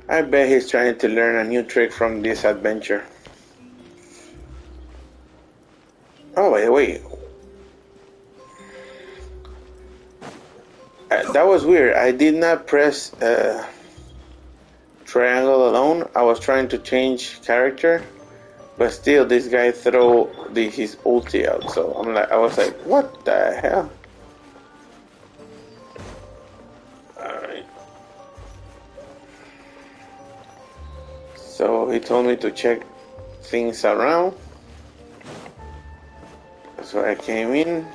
I bet he's trying to learn a new trick from this adventure. Oh, wait. That was weird. I did not press triangle alone. I was trying to change character, but still this guy throw his ulti out. So I was like, what the hell? Alright. So he told me to check things around. So I came in.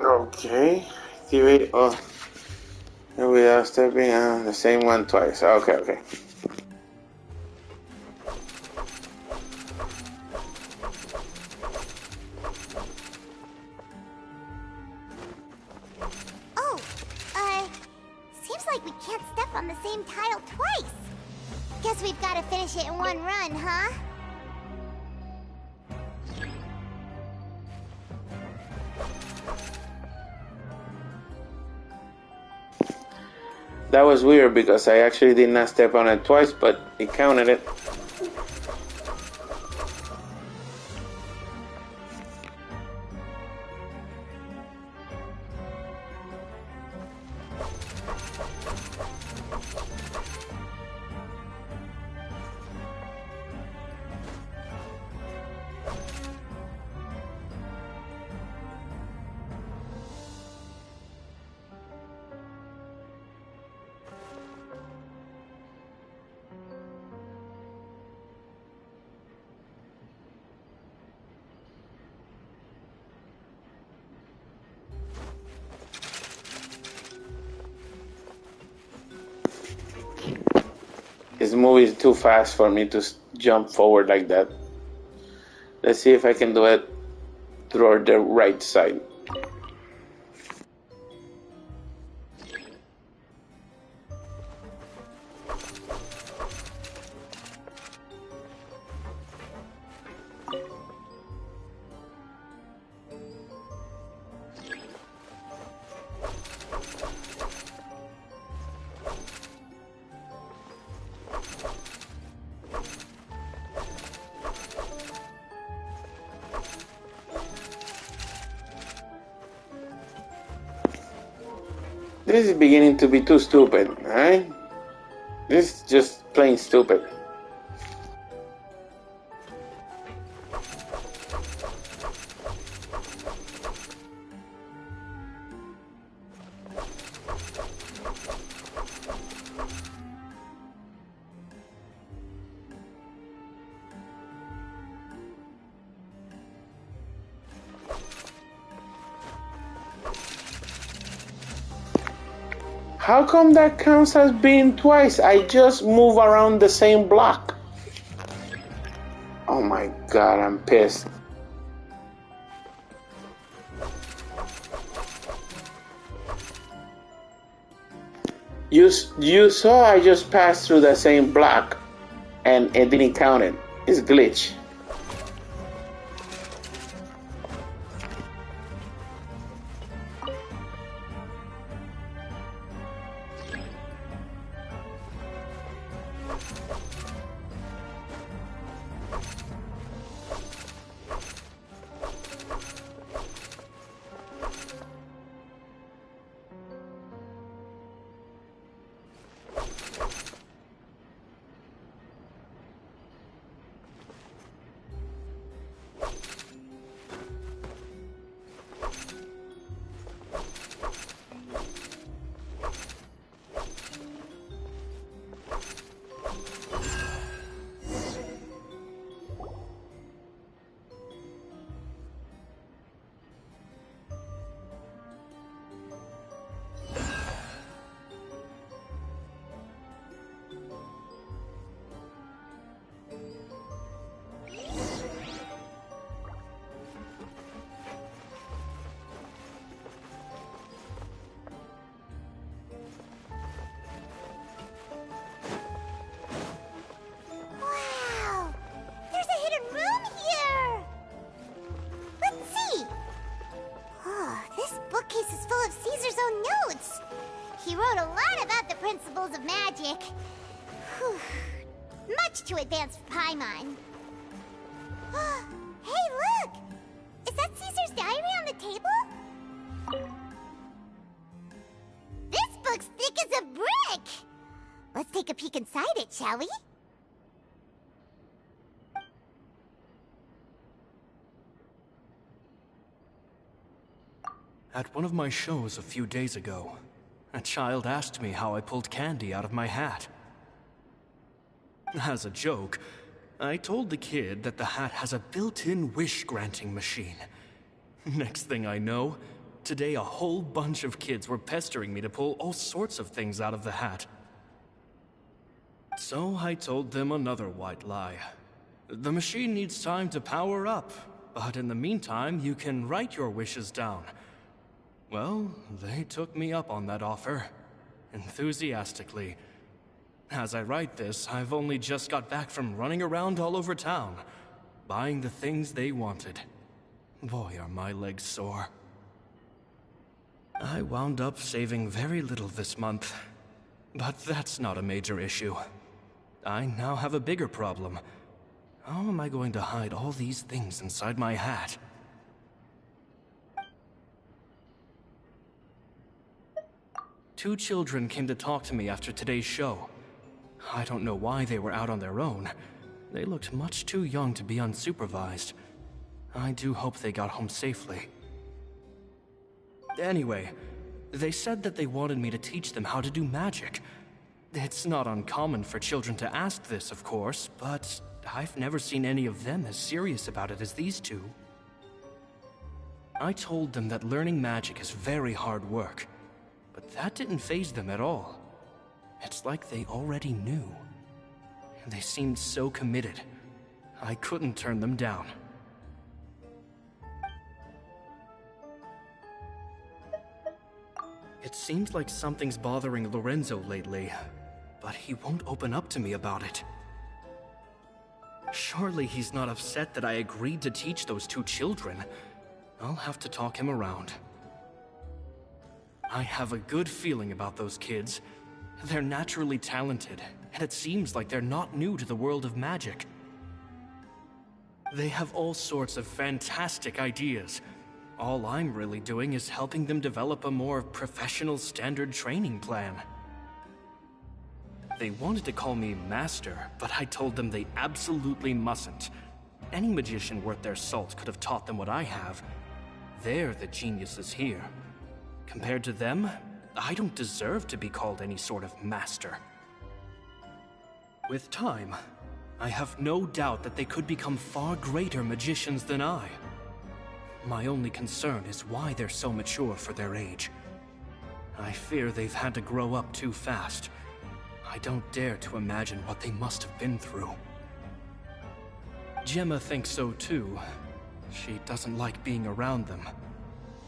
Okay, activate without stepping on the same one twice. Okay. Seems like we can't step on the same tile twice. Guess we've got to finish it in one run, huh? That was weird because I actually did not step on it twice, but it counted it. This movie is too fast for me to jump forward like that. Let's see if I can do it through the right side. This is beginning to be too stupid, alright? This is just plain stupid. How come that counts as being twice? I just move around the same block. Oh my god, I'm pissed. You saw I just passed through the same block. and it didn't count it. It's glitch. Wow! There's a hidden room here! Let's see! Oh, this bookcase is full of Caesar's own notes! He wrote a lot about the principles of magic. Whew. Much too advanced for Paimon. Hey, look! Is that Caesar's diary on the table? This book's thick as a brick! Let's take a peek inside it, shall we? At one of my shows a few days ago, a child asked me how I pulled candy out of my hat. As a joke, I told the kid that the hat has a built-in wish-granting machine. Next thing I know, today a whole bunch of kids were pestering me to pull all sorts of things out of the hat. So I told them another white lie. The machine needs time to power up, but in the meantime, you can write your wishes down. Well, they took me up on that offer, enthusiastically. As I write this, I've only just got back from running around all over town, buying the things they wanted. Boy, are my legs sore. I wound up saving very little this month, but that's not a major issue. I now have a bigger problem. How am I going to hide all these things inside my hat? Two children came to talk to me after today's show. I don't know why they were out on their own. They looked much too young to be unsupervised. I do hope they got home safely. Anyway, they said that they wanted me to teach them how to do magic. It's not uncommon for children to ask this, of course, but I've never seen any of them as serious about it as these two. I told them that learning magic is very hard work, but that didn't faze them at all. It's like they already knew. They seemed so committed. I couldn't turn them down. It seems like something's bothering Lorenzo lately, but he won't open up to me about it. Surely he's not upset that I agreed to teach those two children. I'll have to talk him around. I have a good feeling about those kids. They're naturally talented, and it seems like they're not new to the world of magic. They have all sorts of fantastic ideas. All I'm really doing is helping them develop a more professional standard training plan. They wanted to call me Master, but I told them they absolutely mustn't. Any magician worth their salt could have taught them what I have. They're the geniuses here. Compared to them, I don't deserve to be called any sort of master. With time, I have no doubt that they could become far greater magicians than I. My only concern is why they're so mature for their age. I fear they've had to grow up too fast. I don't dare to imagine what they must have been through. Gemma thinks so too. She doesn't like being around them.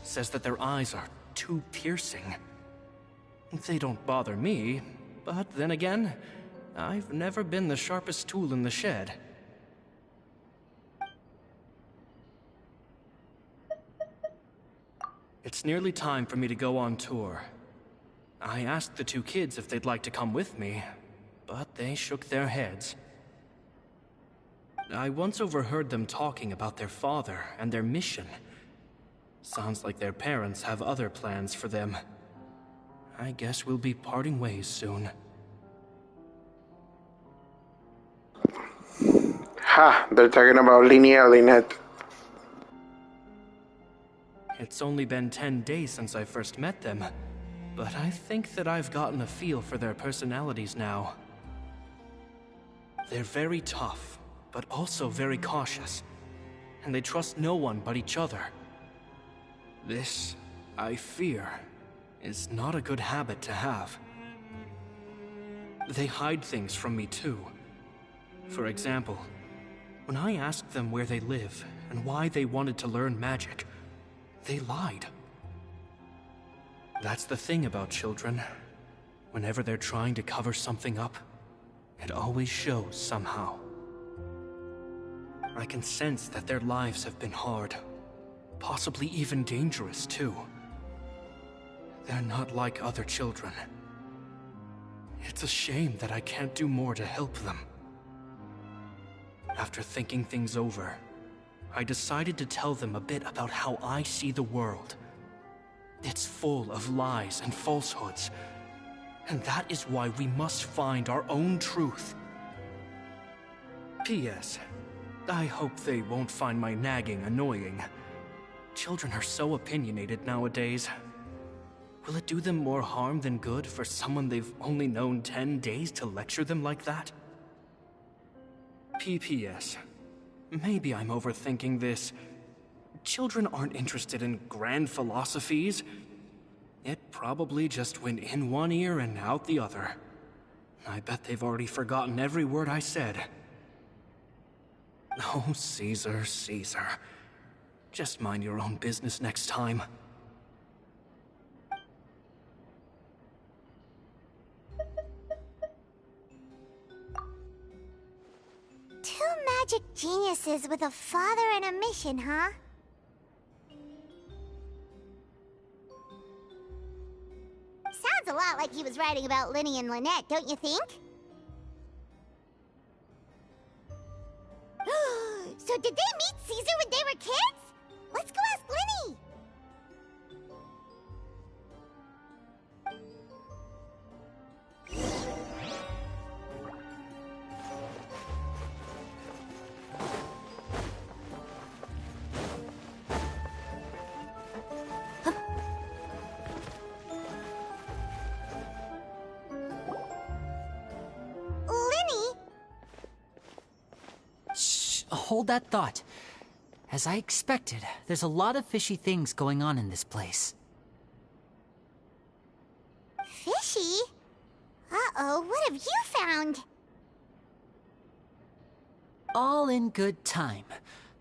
Says that their eyes are too piercing. They don't bother me, but then again, I've never been the sharpest tool in the shed. It's nearly time for me to go on tour. I asked the two kids if they'd like to come with me, but they shook their heads. I once overheard them talking about their father and their mission. Sounds like their parents have other plans for them. I guess we'll be parting ways soon. Ha, they're talking about linear Lynette. It's only been 10 days since I first met them, but I think that I've gotten a feel for their personalities now. They're very tough, but also very cautious, and they trust no one but each other. This, I fear, is not a good habit to have. They hide things from me too. For example, when I asked them where they live and why they wanted to learn magic, they lied. That's the thing about children. Whenever they're trying to cover something up, it always shows somehow. I can sense that their lives have been hard, possibly even dangerous too. They're not like other children. It's a shame that I can't do more to help them. After thinking things over, I decided to tell them a bit about how I see the world. It's full of lies and falsehoods, and that is why we must find our own truth. P.S. I hope they won't find my nagging annoying. Children are so opinionated nowadays. Will it do them more harm than good for someone they've only known 10 days to lecture them like that? P.P.S. Maybe I'm overthinking this. Children aren't interested in grand philosophies. It probably just went in one ear and out the other. I bet they've already forgotten every word I said. Oh, Caesar, Caesar. Just mind your own business next time. Two magic geniuses with a father and a mission, huh? Sounds a lot like he was writing about Linny and Lynette, don't you think? So did they meet Caesar when they were kids? Let's go ask Linny! Hold that thought. As I expected, there's a lot of fishy things going on in this place. Fishy? Uh-oh, what have you found? All in good time.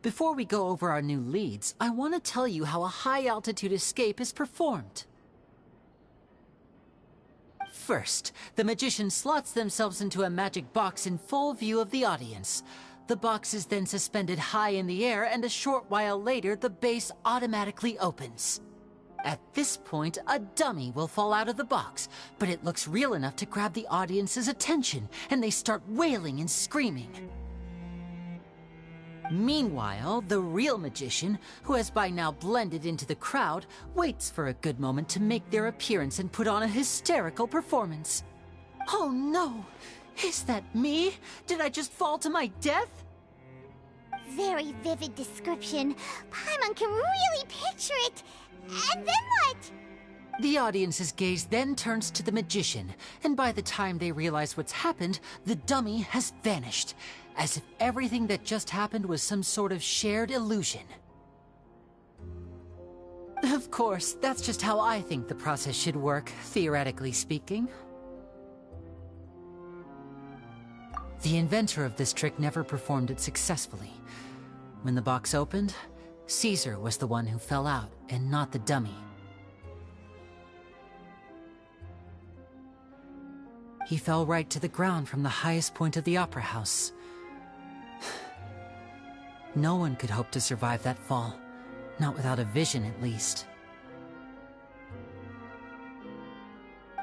Before we go over our new leads, I want to tell you how a high-altitude escape is performed. First, the magician slots themselves into a magic box in full view of the audience. The box is then suspended high in the air, and a short while later, the base automatically opens. At this point, a dummy will fall out of the box, but it looks real enough to grab the audience's attention, and they start wailing and screaming. Meanwhile, the real magician, who has by now blended into the crowd, waits for a good moment to make their appearance and put on a hysterical performance. Oh no! Is that me? Did I just fall to my death? Very vivid description. Paimon can really picture it. And then what? The audience's gaze then turns to the magician, and by the time they realize what's happened, the dummy has vanished, as if everything that just happened was some sort of shared illusion. Of course, that's just how I think the process should work, theoretically speaking. The inventor of this trick never performed it successfully. When the box opened, Caesar was the one who fell out, and not the dummy. he fell right to the ground from the highest point of the opera house. No one could hope to survive that fall. Not without a vision, at least.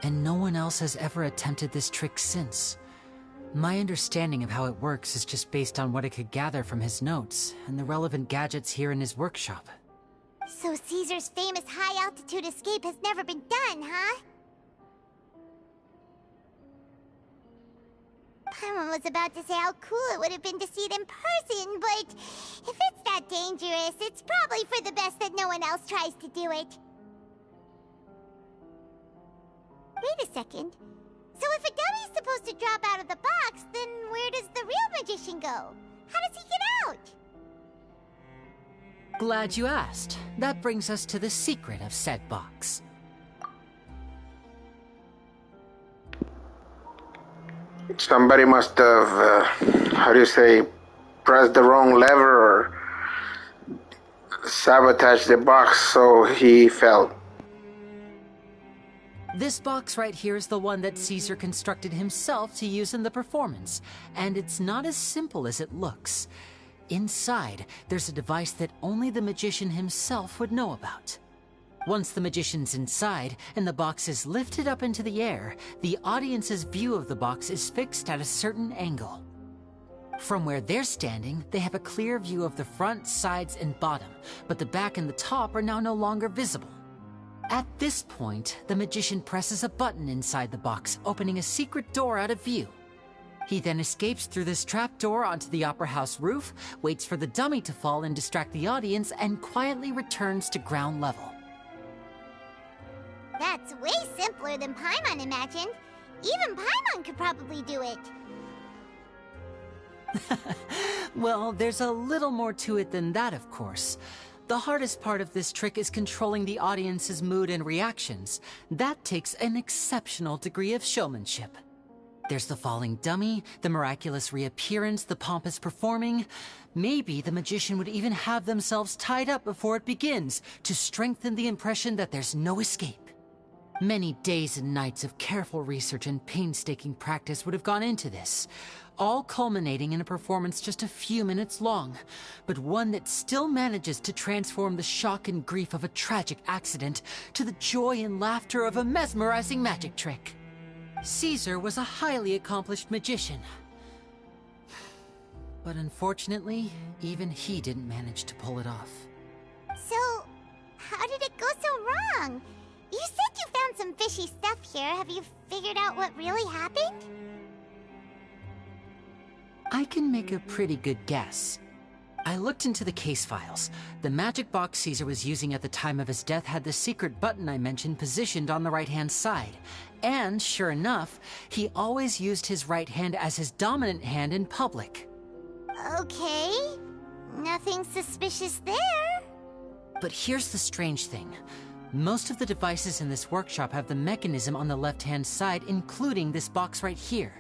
And no one else has ever attempted this trick since. My understanding of how it works is just based on what I could gather from his notes and the relevant gadgets here in his workshop. So Caesar's famous high-altitude escape has never been done, huh? Paimon was about to say how cool it would have been to see it in person, but if it's that dangerous, it's probably for the best that no one else tries to do it. Wait a second. So if a dummy's supposed to drop out of the box, then where does the real magician go? How does he get out? Glad you asked. That brings us to the secret of said box. Somebody must have, how do you say, pressed the wrong lever or sabotaged the box so he fell. This box right here is the one that Caesar constructed himself to use in the performance, and it's not as simple as it looks. Inside, there's a device that only the magician himself would know about. Once the magician's inside and the box is lifted up into the air, the audience's view of the box is fixed at a certain angle. From where they're standing, they have a clear view of the front, sides, and bottom, but the back and the top are now no longer visible. At this point, the magician presses a button inside the box, opening a secret door out of view. He then escapes through this trapdoor onto the opera house roof, waits for the dummy to fall and distract the audience, and quietly returns to ground level. That's way simpler than Paimon imagined. Even Paimon could probably do it. Well, there's a little more to it than that, of course. The hardest part of this trick is controlling the audience's mood and reactions. That takes an exceptional degree of showmanship. There's the falling dummy, the miraculous reappearance, the pompous performing. Maybe the magician would even have themselves tied up before it begins to strengthen the impression that there's no escape. Many days and nights of careful research and painstaking practice would have gone into this, all culminating in a performance just a few minutes long, but one that still manages to transform the shock and grief of a tragic accident to the joy and laughter of a mesmerizing magic trick. Caesar was a highly accomplished magician. But unfortunately, even he didn't manage to pull it off. So, how did it go so wrong? You said you found some fishy stuff here. Have you figured out what really happened? I can make a pretty good guess. I looked into the case files. The magic box Caesar was using at the time of his death had the secret button I mentioned positioned on the right-hand side. And, sure enough, he always used his right hand as his dominant hand in public. Okay. Nothing suspicious there. But here's the strange thing. Most of the devices in this workshop have the mechanism on the left-hand side, including this box right here,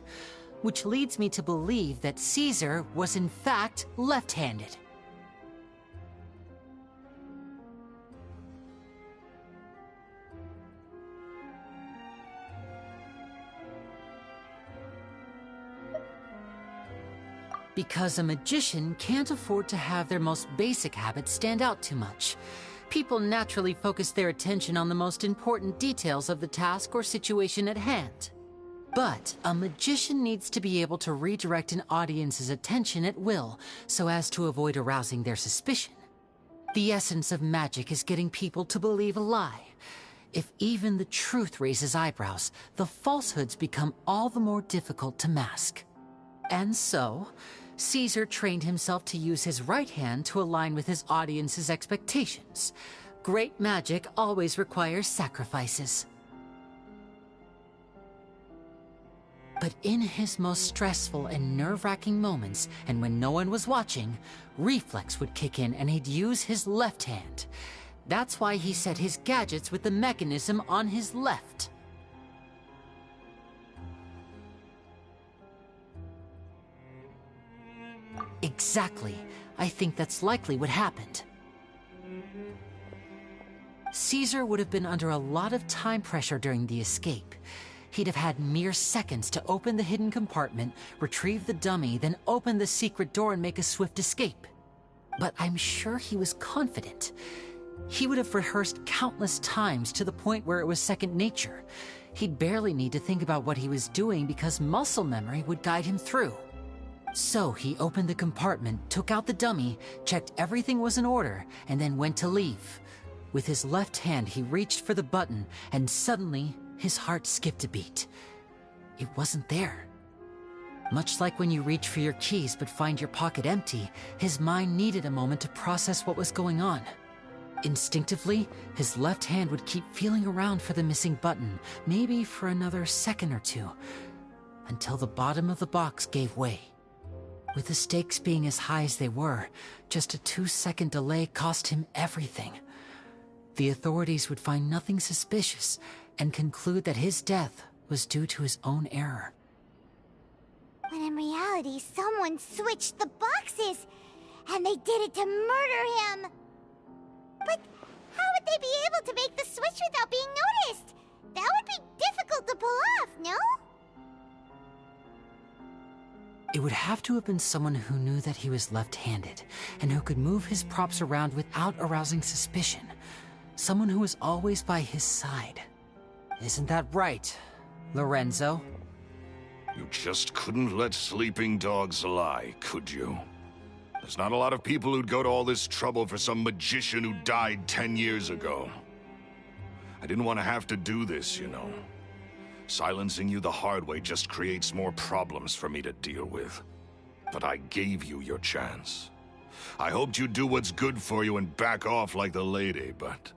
which leads me to believe that Caesar was in fact left-handed. Because a magician can't afford to have their most basic habits stand out too much. People naturally focus their attention on the most important details of the task or situation at hand. But a magician needs to be able to redirect an audience's attention at will so as to avoid arousing their suspicion. The essence of magic is getting people to believe a lie. If even the truth raises eyebrows, the falsehoods become all the more difficult to mask. And so, Caesar trained himself to use his right hand to align with his audience's expectations. Great magic always requires sacrifices. But in his most stressful and nerve-wracking moments, and when no one was watching, reflex would kick in and he'd use his left hand. That's why he set his gadgets with the mechanism on his left. Exactly. I think that's likely what happened. Caesar would have been under a lot of time pressure during the escape. he'd have had mere seconds to open the hidden compartment, retrieve the dummy, then open the secret door and make a swift escape. But I'm sure he was confident. He would have rehearsed countless times to the point where it was second nature. He'd barely need to think about what he was doing because muscle memory would guide him through. So he opened the compartment, took out the dummy, checked everything was in order, and then went to leave. With his left hand, he reached for the button, and suddenly, his heart skipped a beat. It wasn't there. Much like when you reach for your keys but find your pocket empty, his mind needed a moment to process what was going on. Instinctively, his left hand would keep feeling around for the missing button, maybe for another second or two, until the bottom of the box gave way. With the stakes being as high as they were, just a 2-second delay cost him everything. The authorities would find nothing suspicious and conclude that his death was due to his own error. When in reality, someone switched the boxes, and they did it to murder him. But how would they be able to make the switch without being noticed? That would be difficult to pull off, no? It would have to have been someone who knew that he was left-handed, and who could move his props around without arousing suspicion. Someone who was always by his side. Isn't that right, Lorenzo? You just couldn't let sleeping dogs lie, could you? There's not a lot of people who'd go to all this trouble for some magician who died 10 years ago. I didn't want to have to do this, you know. Silencing you the hard way just creates more problems for me to deal with. But I gave you your chance. I hoped you'd do what's good for you and back off like the lady, but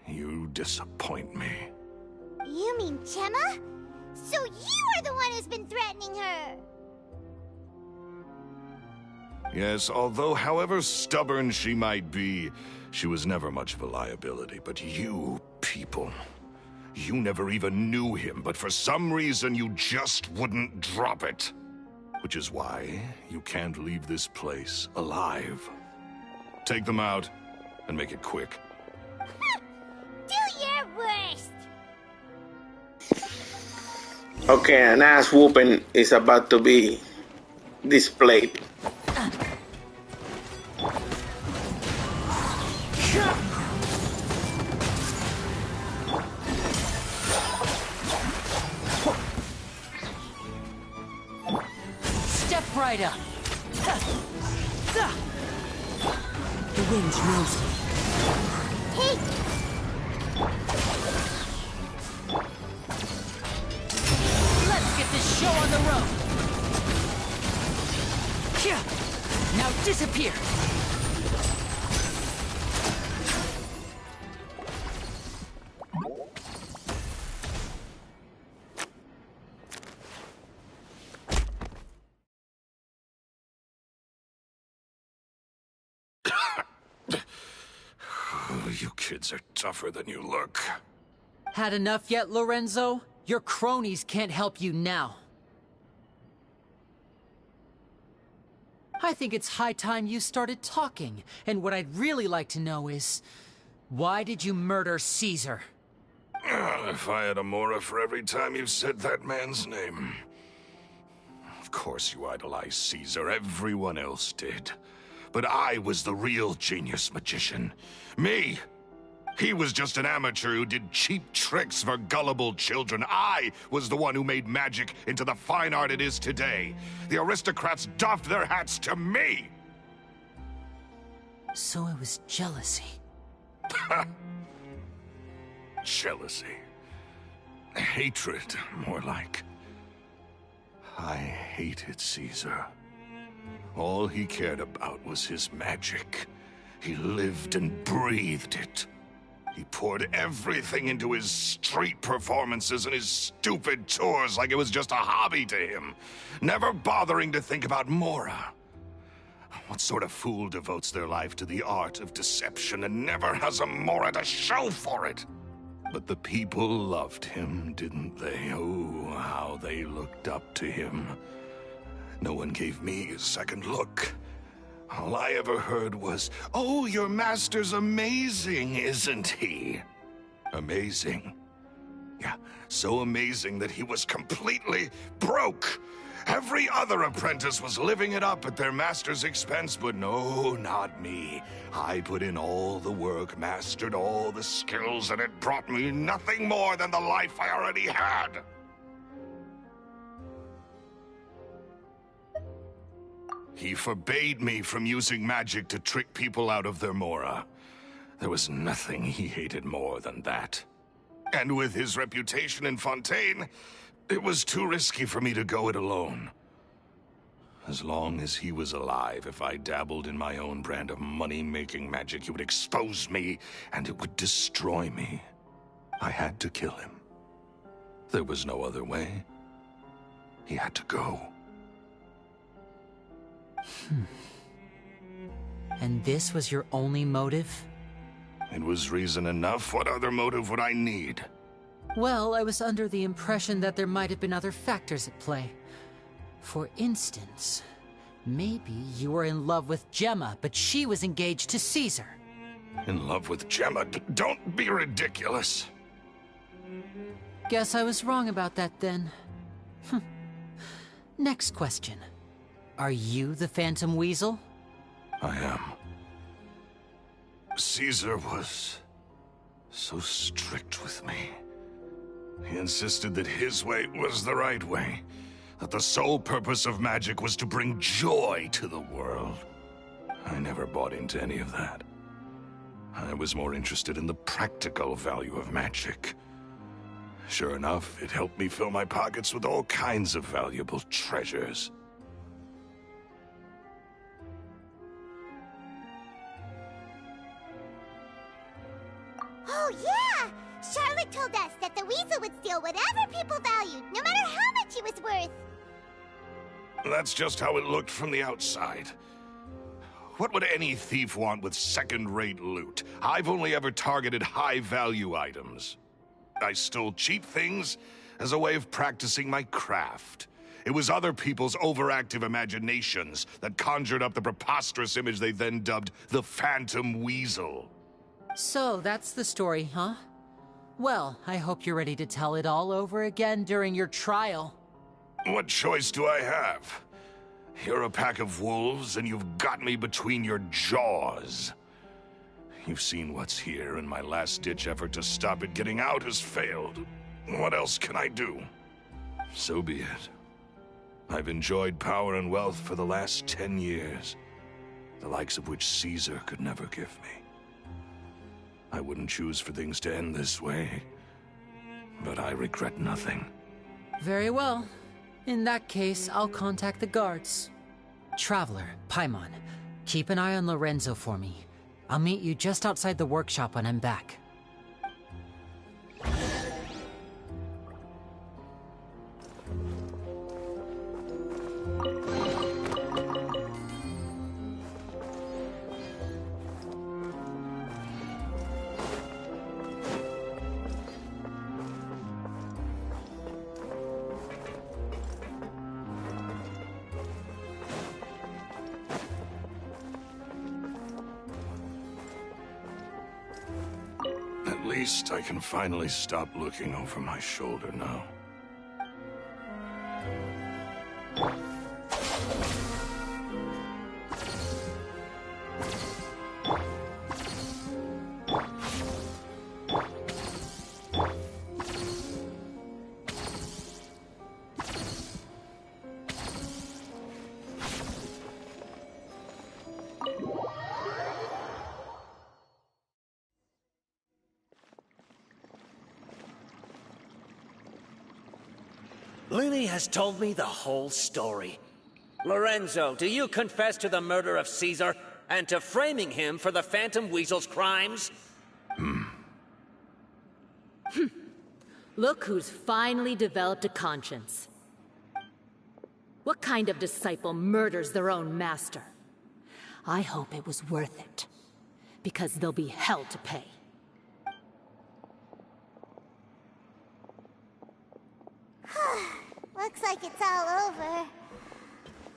you disappoint me. You mean Gemma? So you are the one who's been threatening her! Yes, although however stubborn she might be, she was never much of a liability. But you people, you never even knew him, but for some reason you just wouldn't drop it. Which is why you can't leave this place alive. Take them out, and make it quick. Do your worst! Okay, an ass whooping is about to be displayed. Step right up. The wind knows me. Hey! Let's get this show on the road. Now disappear. You kids are tougher than you look. Had enough yet, Lorenzo? Your cronies can't help you now. I think it's high time you started talking, and what I'd really like to know is, why did you murder Caesar? If I had a mora for every time you said that man's name. Of course you idolized Caesar, everyone else did. But I was the real genius magician. Me! He was just an amateur who did cheap tricks for gullible children. I was the one who made magic into the fine art it is today. The aristocrats doffed their hats to me! So it was jealousy. Jealousy. Hatred, more like. I hated Caesar. All he cared about was his magic. He lived and breathed it. He poured everything into his street performances and his stupid tours like it was just a hobby to him, never bothering to think about Mora. What sort of fool devotes their life to the art of deception and never has a Mora to show for it? But the people loved him, didn't they? Oh, how they looked up to him. No one gave me a second look. All I ever heard was, "Oh, your master's amazing, isn't he?" Amazing? Yeah, so amazing that he was completely broke. Every other apprentice was living it up at their master's expense, but no, not me. I put in all the work, mastered all the skills, and it brought me nothing more than the life I already had. He forbade me from using magic to trick people out of their mora. There was nothing he hated more than that. And with his reputation in Fontaine, it was too risky for me to go it alone. As long as he was alive, if I dabbled in my own brand of money-making magic, he would expose me, and it would destroy me. I had to kill him. There was no other way. He had to go. And this was your only motive? It was reason enough. What other motive would I need? Well, I was under the impression that there might have been other factors at play. For instance, maybe you were in love with Gemma, but she was engaged to Caesar. In love with Gemma? Don't be ridiculous. Guess I was wrong about that then. Next question. Are you the Phantom Weasel? I am. Caesar was so strict with me. He insisted that his way was the right way, that the sole purpose of magic was to bring joy to the world. I never bought into any of that. I was more interested in the practical value of magic. Sure enough, it helped me fill my pockets with all kinds of valuable treasures. Oh, yeah! Charlotte told us that the weasel would steal whatever people valued, no matter how much it was worth. That's just how it looked from the outside. What would any thief want with second-rate loot? I've only ever targeted high-value items. I stole cheap things as a way of practicing my craft. It was other people's overactive imaginations that conjured up the preposterous image they then dubbed the Phantom Weasel. So, that's the story, huh? Well, I hope you're ready to tell it all over again during your trial. What choice do I have? You're a pack of wolves, and you've got me between your jaws. You've seen what's here, and my last-ditch effort to stop it getting out has failed. What else can I do? So be it. I've enjoyed power and wealth for the last 10 years, the likes of which Caesar could never give me. I wouldn't choose for things to end this way, but I regret nothing. Very well. In that case, I'll contact the guards. Traveler, Paimon, keep an eye on Lorenzo for me. I'll meet you just outside the workshop when I'm back. At least I can finally stop looking over my shoulder now. Lily has told me the whole story. Lorenzo, do you confess to the murder of Caesar and to framing him for the Phantom Weasel's crimes? Look who's finally developed a conscience. What kind of disciple murders their own master? I hope it was worth it, because they'll be hell to pay. Looks like it's all over.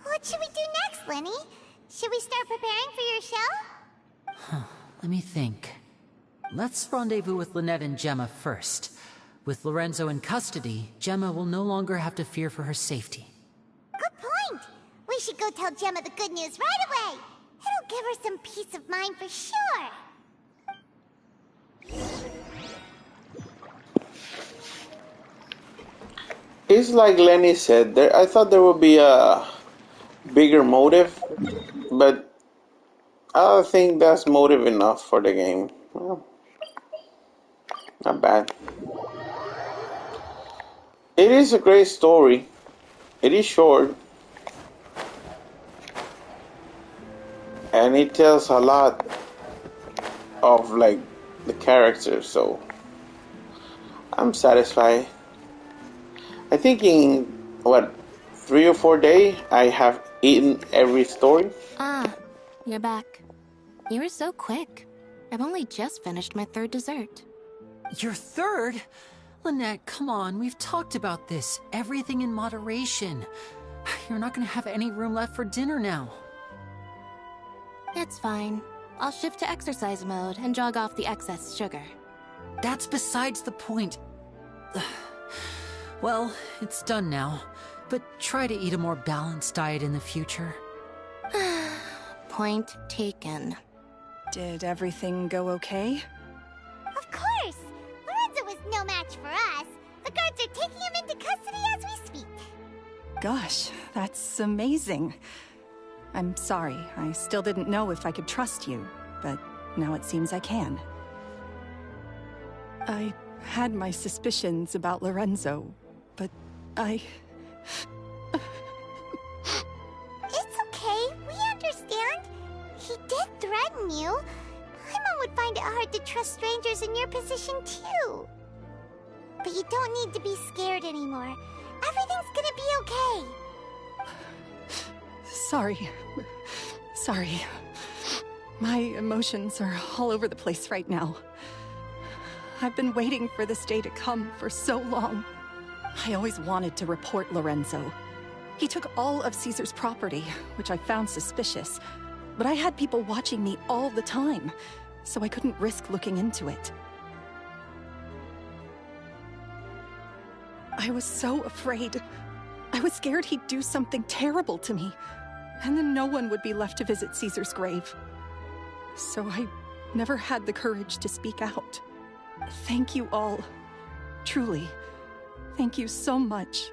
What should we do next, Lenny? Should we start preparing for your show? Let me think. Let's rendezvous with Lynette and Gemma first. With Lorenzo in custody, Gemma will no longer have to fear for her safety. Good point. We should go tell Gemma the good news right away. It'll give her some peace of mind for sure. It's like Lenny said, I thought there would be a bigger motive, but I don't think that's motive enough for the game. Well, not bad. It is a great story. It is short. And it tells a lot of like the characters, so I'm satisfied. I think in what 3 or 4 days I have eaten every story. Ah, you're back. You were so quick. I've only just finished my 3rd dessert. Your 3rd? Lynette, come on, we've talked about this. Everything in moderation. You're not gonna have any room left for dinner now. It's fine. I'll shift to exercise mode and jog off the excess sugar. That's besides the point. Well, it's done now, but try to eat a more balanced diet in the future. Point taken. Did everything go okay? Of course! Lorenzo was no match for us. The guards are taking him into custody as we speak. Gosh, that's amazing. I'm sorry, I still didn't know if I could trust you, but now it seems I can. I had my suspicions about Lorenzo, but It's okay, we understand. He did threaten you. Paimon would find it hard to trust strangers in your position too. But you don't need to be scared anymore. Everything's gonna be okay. Sorry. My emotions are all over the place right now. I've been waiting for this day to come for so long. I always wanted to report Lorenzo. He took all of Caesar's property, which I found suspicious, but I had people watching me all the time, so I couldn't risk looking into it. I was so afraid. I was scared he'd do something terrible to me, and then no one would be left to visit Caesar's grave. So I never had the courage to speak out. Thank you all. Truly. Thank you so much.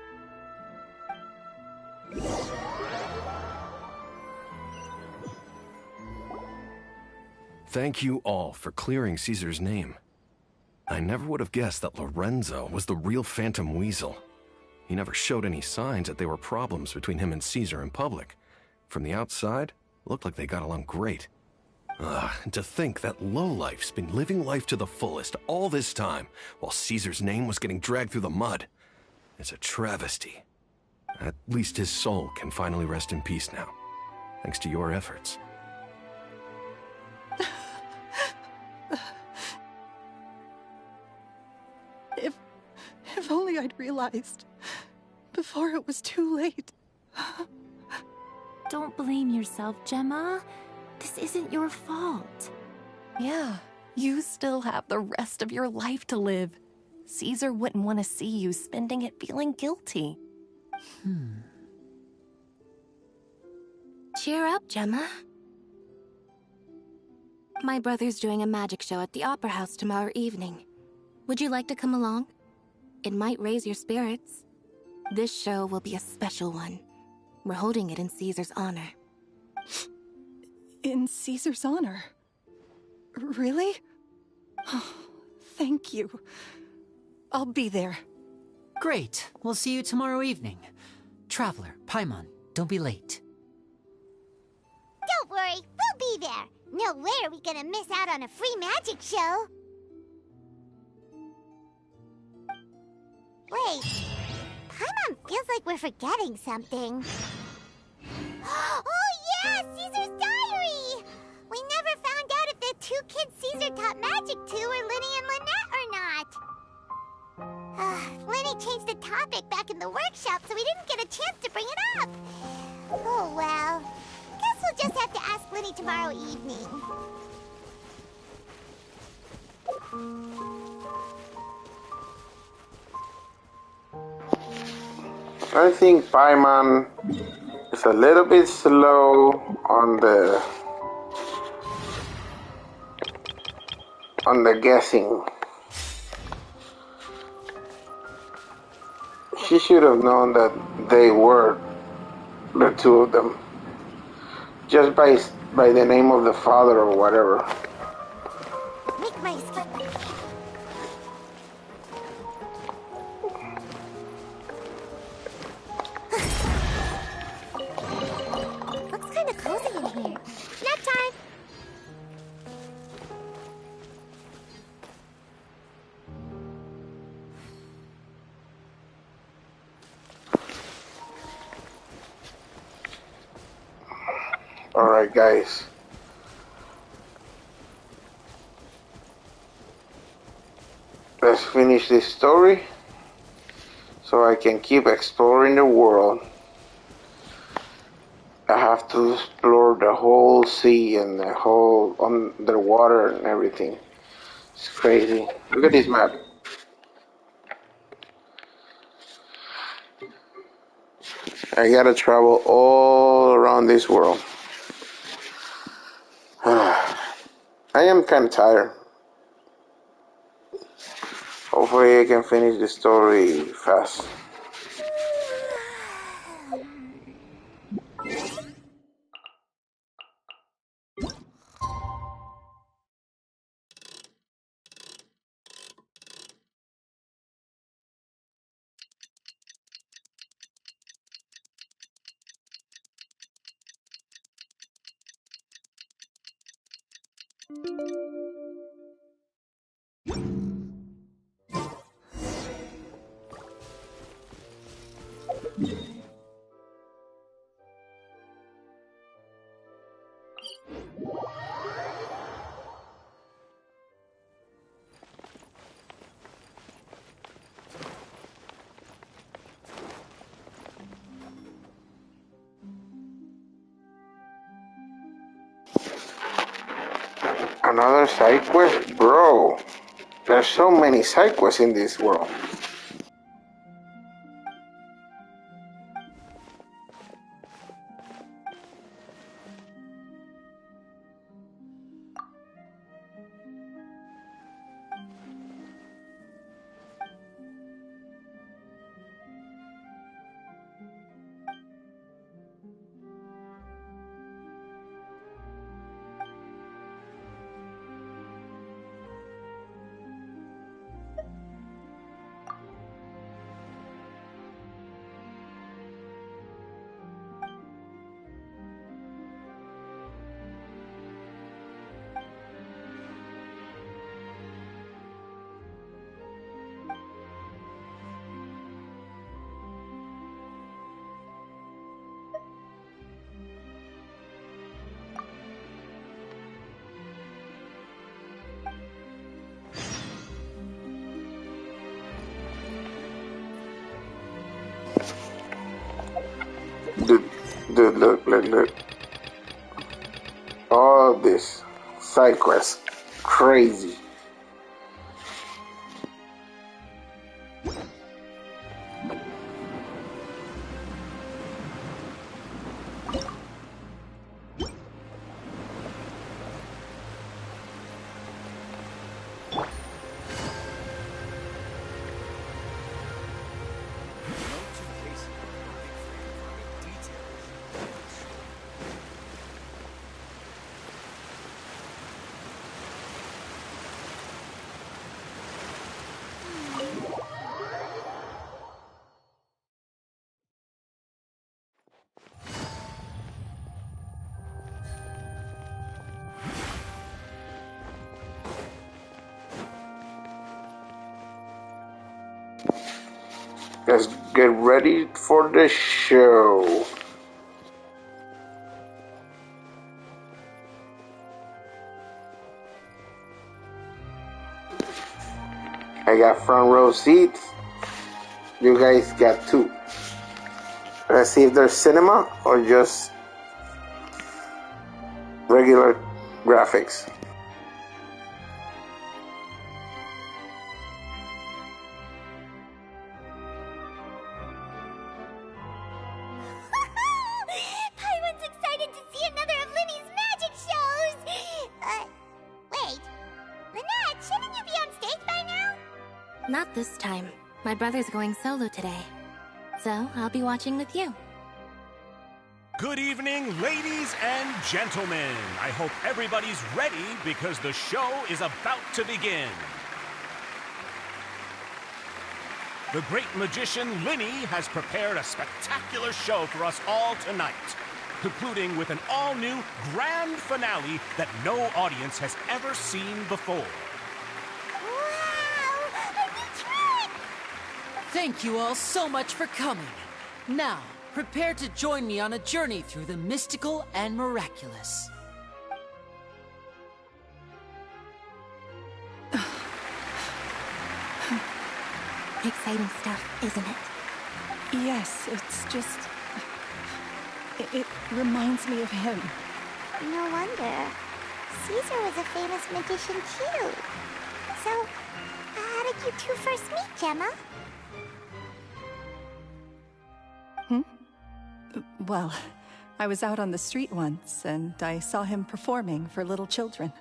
Thank you all for clearing Caesar's name. I never would have guessed that Lorenzo was the real Phantom Weasel. He never showed any signs that there were problems between him and Caesar in public. From the outside, it looked like they got along great. And to think that lowlife's been living life to the fullest all this time, while Caesar's name was getting dragged through the mud. It's a travesty. At least his soul can finally rest in peace now, thanks to your efforts. If only I'd realized before it was too late. Don't blame yourself, Gemma. This isn't your fault. Yeah, you still have the rest of your life to live. Caesar wouldn't want to see you spending it feeling guilty. Cheer up, Gemma. My brother's doing a magic show at the Opera House tomorrow evening. Would you like to come along? It might raise your spirits. This show will be a special one. We're holding it in Caesar's honor. In Caesar's honor? Really? Oh, thank you. I'll be there. Great. We'll see you tomorrow evening. Traveler, Paimon, don't be late. Don't worry, we'll be there. No way are we gonna miss out on a free magic show. Wait, Paimon feels like we're forgetting something. Oh yeah, Caesar's diary! We never found out if the 2 kids Caesar taught magic to were Linny and Lynette or not. Linny changed the topic back in the workshop, so we didn't get a chance to bring it up. Oh well, guess we'll just have to ask Linny tomorrow evening. I think Paimon is a little bit slow on the guessing. She should have known that they were the two of them, just by the name of the father or whatever. Make my escape. Looks kind of cozy in here. Nap time. Alright, guys. Let's finish this story so I can keep exploring the world. I have to explore the whole sea and the whole underwater and everything. It's crazy. Look at this map. I gotta travel all around this world. I am kind of tired. Hopefully I can finish the story fast. Another side quest? Bro, there's so many side quests in this world. Dude, look. All this side quest. Crazy. Let's get ready for the show. I got front row seats. You guys got two. Let's see if there's cinema or just regular graphics. Not this time. My brother's going solo today. So, I'll be watching with you. Good evening, ladies and gentlemen. I hope everybody's ready because the show is about to begin. The great magician Linny has prepared a spectacular show for us all tonight, concluding with an all-new grand finale that no audience has ever seen before. Thank you all so much for coming. Now, prepare to join me on a journey through the mystical and miraculous. Exciting stuff, isn't it? Yes, it's just... It reminds me of him. No wonder. Caesar was a famous magician too. So, how did you two first meet, Gemma? Well, I was out on the street once, and I saw him performing for little children.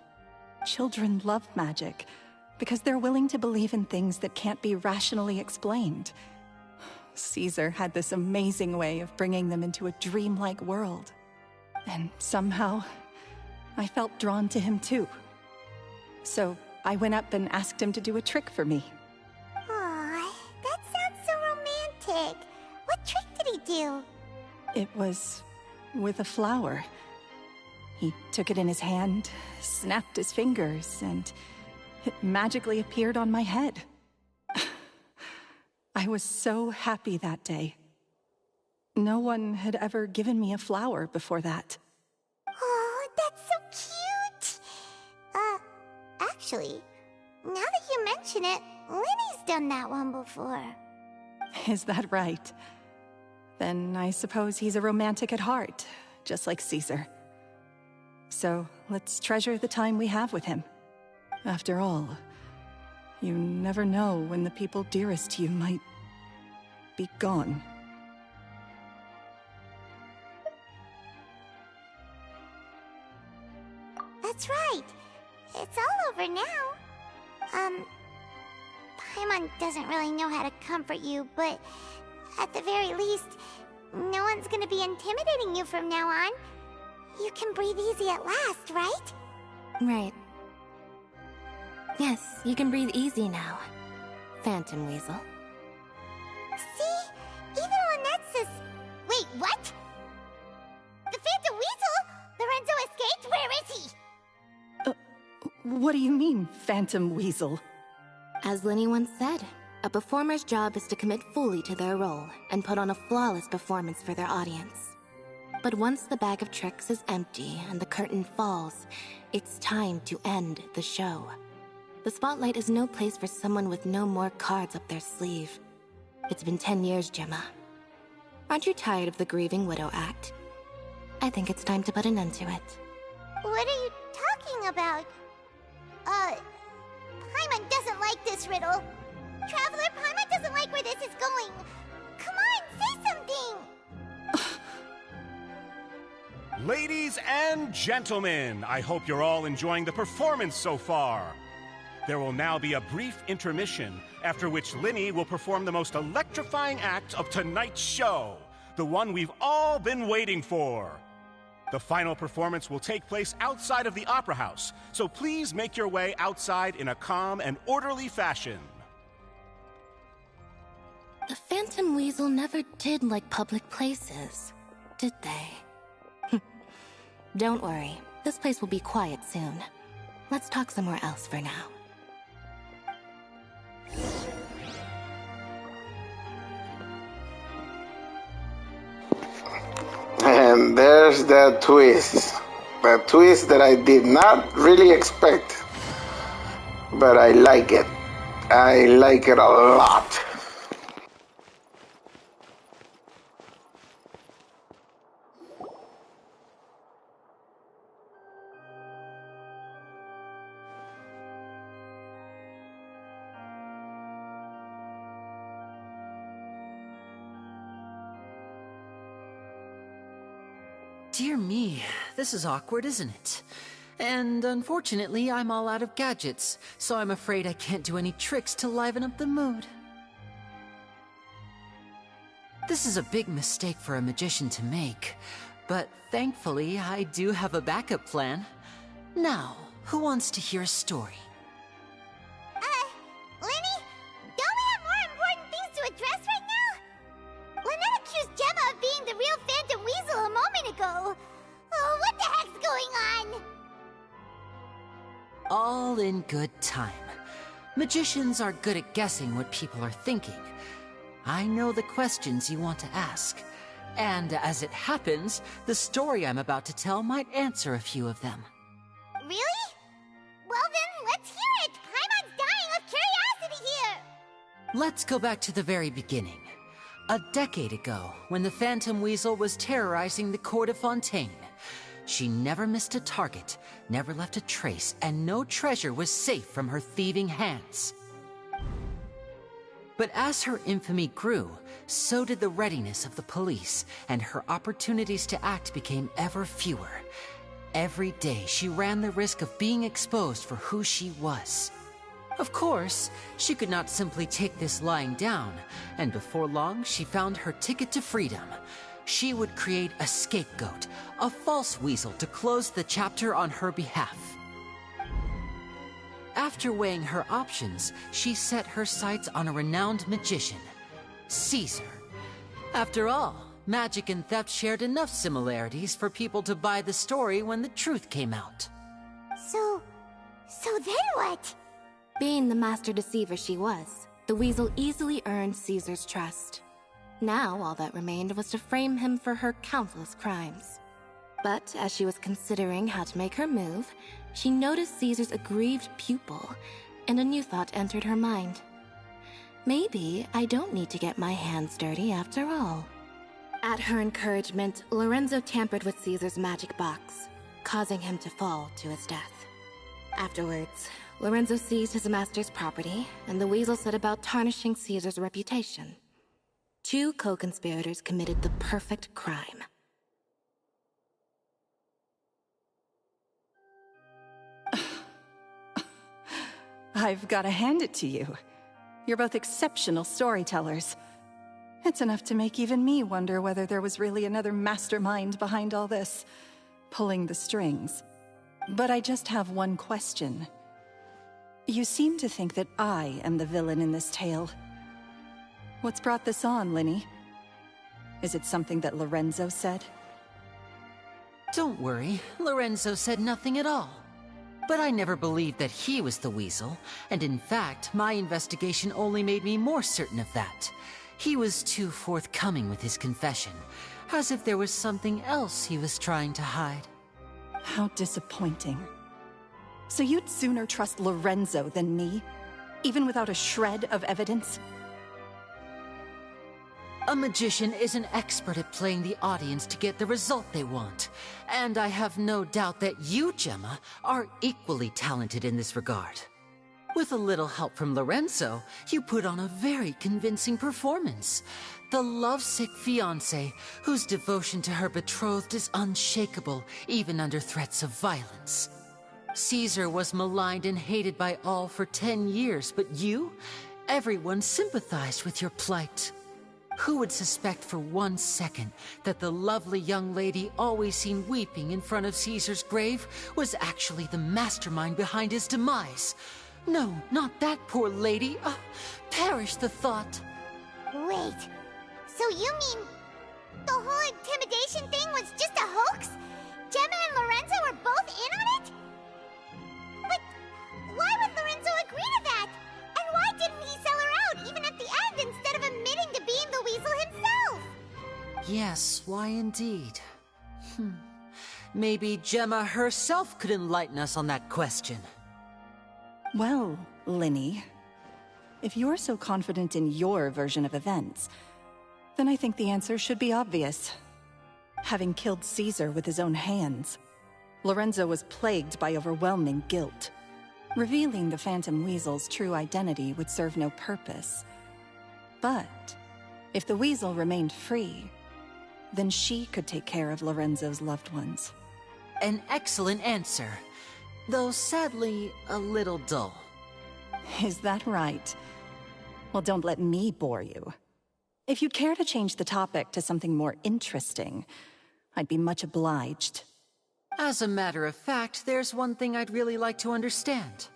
Children love magic, because they're willing to believe in things that can't be rationally explained. Caesar had this amazing way of bringing them into a dreamlike world. And somehow, I felt drawn to him too. So, I went up and asked him to do a trick for me. Aw, that sounds so romantic. What trick did he do? It was with a flower. He took it in his hand, snapped his fingers, and it magically appeared on my head. I was so happy that day. No one had ever given me a flower before that. Oh, that's so cute! Actually, now that you mention it, Linny's done that one before. Is that right? Then I suppose he's a romantic at heart, just like Caesar. So let's treasure the time we have with him. After all, you never know when the people dearest to you might be gone. That's right. It's all over now. Paimon doesn't really know how to comfort you, but at the very least, no one's gonna be intimidating you from now on. You can breathe easy at last, right? Right. Yes, you can breathe easy now, Phantom Weasel. See? Even Lynette says... Wait, what? The Phantom Weasel? Lorenzo escaped? Where is he? What do you mean, Phantom Weasel? As Linny once said, a performer's job is to commit fully to their role and put on a flawless performance for their audience. But once the bag of tricks is empty and the curtain falls, it's time to end the show. The spotlight is no place for someone with no more cards up their sleeve. It's been 10 years, Gemma. Aren't you tired of the grieving widow act? I think it's time to put an end to it. What are you talking about? Paimon doesn't like this riddle. Traveler, Paimon doesn't like where this is going. Come on, say something! Ladies and gentlemen, I hope you're all enjoying the performance so far. There will now be a brief intermission, after which Linny will perform the most electrifying act of tonight's show, the one we've all been waiting for. The final performance will take place outside of the Opera House, so please make your way outside in a calm and orderly fashion. The Phantom Weasel never did like public places, did they? Don't worry, this place will be quiet soon. Let's talk somewhere else for now. And there's that twist. The twist that I did not really expect. But I like it. I like it a lot. Dear me, this is awkward, isn't it? And unfortunately, I'm all out of gadgets, so I'm afraid I can't do any tricks to liven up the mood. This is a big mistake for a magician to make, but thankfully, I do have a backup plan. Now, who wants to hear a story? Lenny? Don't we have more important things to address right now? Lynette accused Gemma of being the real Phantom Weasel a moment ago. Oh, what the heck's going on? All in good time. Magicians are good at guessing what people are thinking. I know the questions you want to ask. And as it happens, the story I'm about to tell might answer a few of them. Really? Well then, let's hear it! Paimon's dying of curiosity here! Let's go back to the very beginning. A decade ago, when the Phantom Weasel was terrorizing the court of Fontaine. She never missed a target, never left a trace, and no treasure was safe from her thieving hands. But as her infamy grew, so did the readiness of the police, and her opportunities to act became ever fewer. Every day, she ran the risk of being exposed for who she was. Of course, she could not simply take this lying down, and before long, she found her ticket to freedom. She would create a scapegoat, a false weasel to close the chapter on her behalf. After weighing her options, she set her sights on a renowned magician, Caesar. After all, magic and theft shared enough similarities for people to buy the story when the truth came out. So then what? Being the master deceiver she was, the weasel easily earned Caesar's trust. Now all that remained was to frame him for her countless crimes. But as she was considering how to make her move, she noticed Caesar's aggrieved pupil, and a new thought entered her mind. Maybe I don't need to get my hands dirty after all. At her encouragement, Lorenzo tampered with Caesar's magic box, causing him to fall to his death. Afterwards, Lorenzo seized his master's property, and the weasel set about tarnishing Caesar's reputation. Two co-conspirators committed the perfect crime. I've got to hand it to you. You're both exceptional storytellers. It's enough to make even me wonder whether there was really another mastermind behind all this, pulling the strings. But I just have one question. You seem to think that I am the villain in this tale. What's brought this on, Linny? Is it something that Lorenzo said? Don't worry, Lorenzo said nothing at all. But I never believed that he was the weasel, and in fact, my investigation only made me more certain of that. He was too forthcoming with his confession, as if there was something else he was trying to hide. How disappointing. So you'd sooner trust Lorenzo than me, even without a shred of evidence? A magician is an expert at playing the audience to get the result they want. And I have no doubt that you, Gemma, are equally talented in this regard. With a little help from Lorenzo, you put on a very convincing performance. The lovesick fiancé, whose devotion to her betrothed is unshakable, even under threats of violence. Caesar was maligned and hated by all for 10 years, but you? Everyone sympathized with your plight. Who would suspect for 1 second that the lovely young lady always seen weeping in front of Caesar's grave was actually the mastermind behind his demise? No, not that poor lady. Perish the thought. Wait, so you mean the whole intimidation thing was just a hoax? Gemma and Lorenzo were both in on it? But why would Lorenzo agree to that? And why didn't he sell her out even at the end instead of admitting to being the weasel himself? Yes, why indeed? Maybe Gemma herself could enlighten us on that question. Well, Linny, if you're so confident in your version of events, then I think the answer should be obvious. Having killed Caesar with his own hands, Lorenzo was plagued by overwhelming guilt. Revealing the Phantom Weasel's true identity would serve no purpose. But if the Weasel remained free, then she could take care of Lorenzo's loved ones. An excellent answer, though sadly a little dull. Is that right? Well, don't let me bore you. If you'd care to change the topic to something more interesting, I'd be much obliged. As a matter of fact, there's one thing I'd really like to understand.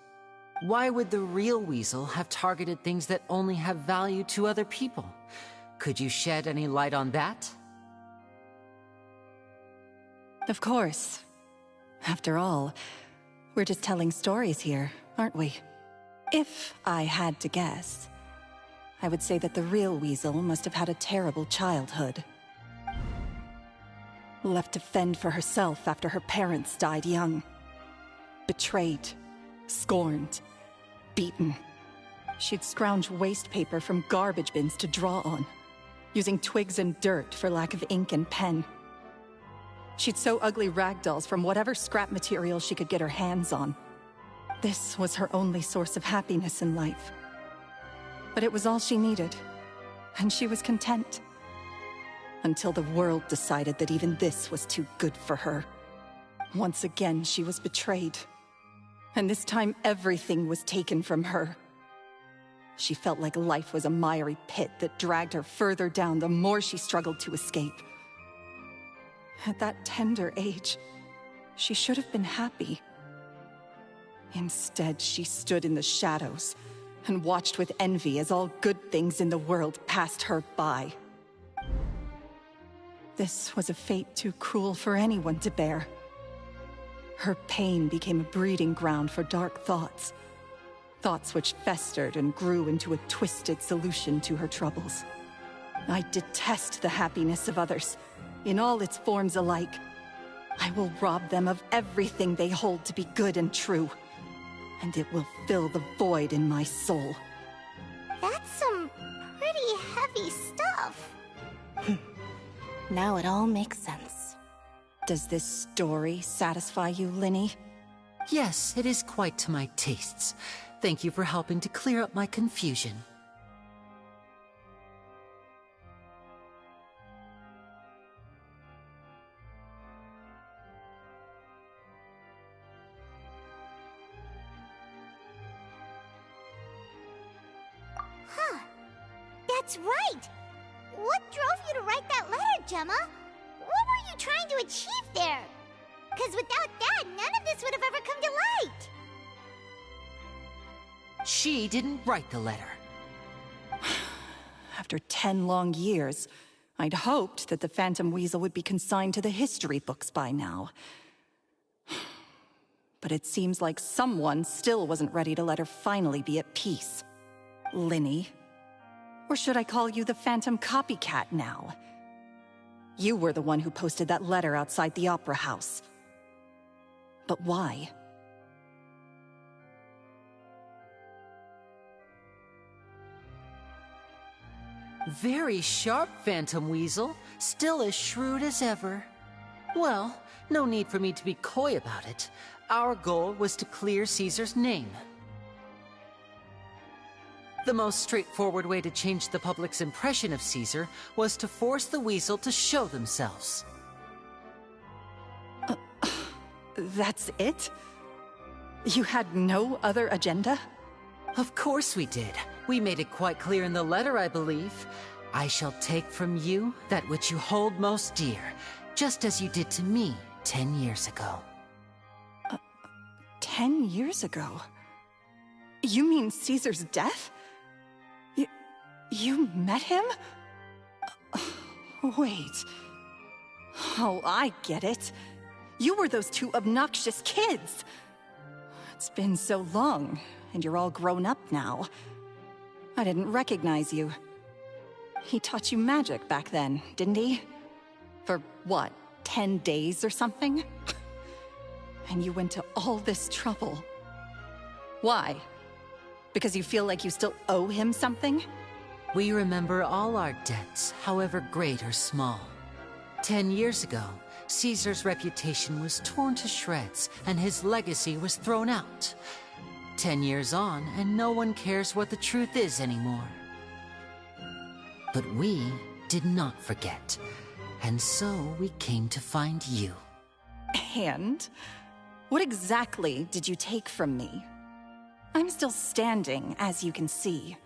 Why would the real Weasel have targeted things that only have value to other people? Could you shed any light on that? Of course. After all, we're just telling stories here, aren't we? If I had to guess, I would say that the real Weasel must have had a terrible childhood. Left to fend for herself after her parents died young. Betrayed, scorned, beaten. She'd scrounge waste paper from garbage bins to draw on, using twigs and dirt for lack of ink and pen. She'd sew ugly ragdolls from whatever scrap material she could get her hands on. This was her only source of happiness in life. But it was all she needed, and she was content. Until the world decided that even this was too good for her. Once again, she was betrayed. And this time, everything was taken from her. She felt like life was a miry pit that dragged her further down the more she struggled to escape. At that tender age, she should have been happy. Instead, she stood in the shadows and watched with envy as all good things in the world passed her by. This was a fate too cruel for anyone to bear. Her pain became a breeding ground for dark thoughts. Thoughts which festered and grew into a twisted solution to her troubles. I detest the happiness of others, in all its forms alike. I will rob them of everything they hold to be good and true, and it will fill the void in my soul. That's some pretty heavy stuff. Now it all makes sense. Does this story satisfy you, Linny? Yes, it is quite to my tastes. Thank you for helping to clear up my confusion. Huh. That's right! What drove you to write that letter, Gemma? What were you trying to achieve there? Because without that, none of this would have ever come to light. She didn't write the letter. After 10 long years, I'd hoped that the Phantom Weasel would be consigned to the history books by now. But it seems like someone still wasn't ready to let her finally be at peace. Linny. Or should I call you the Phantom Copycat now? You were the one who posted that letter outside the Opera House. But why? Very sharp, Phantom Weasel. Still as shrewd as ever. Well, no need for me to be coy about it. Our goal was to clear Caesar's name. The most straightforward way to change the public's impression of Caesar was to force the Weasel to show themselves. That's it? You had no other agenda? Of course we did. We made it quite clear in the letter, I believe. I shall take from you that which you hold most dear, just as you did to me 10 years ago. 10 years ago? You mean Caesar's death? You met him? Wait. Oh, I get it. You were those two obnoxious kids. It's been so long, and you're all grown up now. I didn't recognize you. He taught you magic back then, didn't he? For what, 10 days or something? And you went to all this trouble. Why? Because you feel like you still owe him something? We remember all our debts, however great or small. 10 years ago, Caesar's reputation was torn to shreds, and his legacy was thrown out. 10 years on, and no one cares what the truth is anymore. But we did not forget, and so we came to find you. hand? What exactly did you take from me? I'm still standing, as you can see.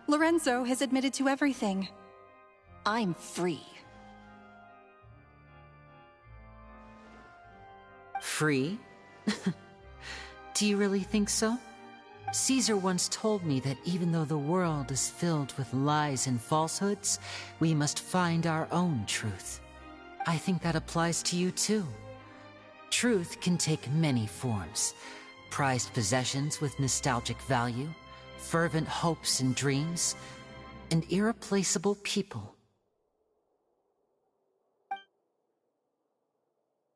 Lorenzo has admitted to everything. I'm free. Free? Do you really think so? Caesar once told me that even though the world is filled with lies and falsehoods, we must find our own truth. I think that applies to you too. Truth can take many forms. Prized possessions with nostalgic value, fervent hopes and dreams, and irreplaceable people.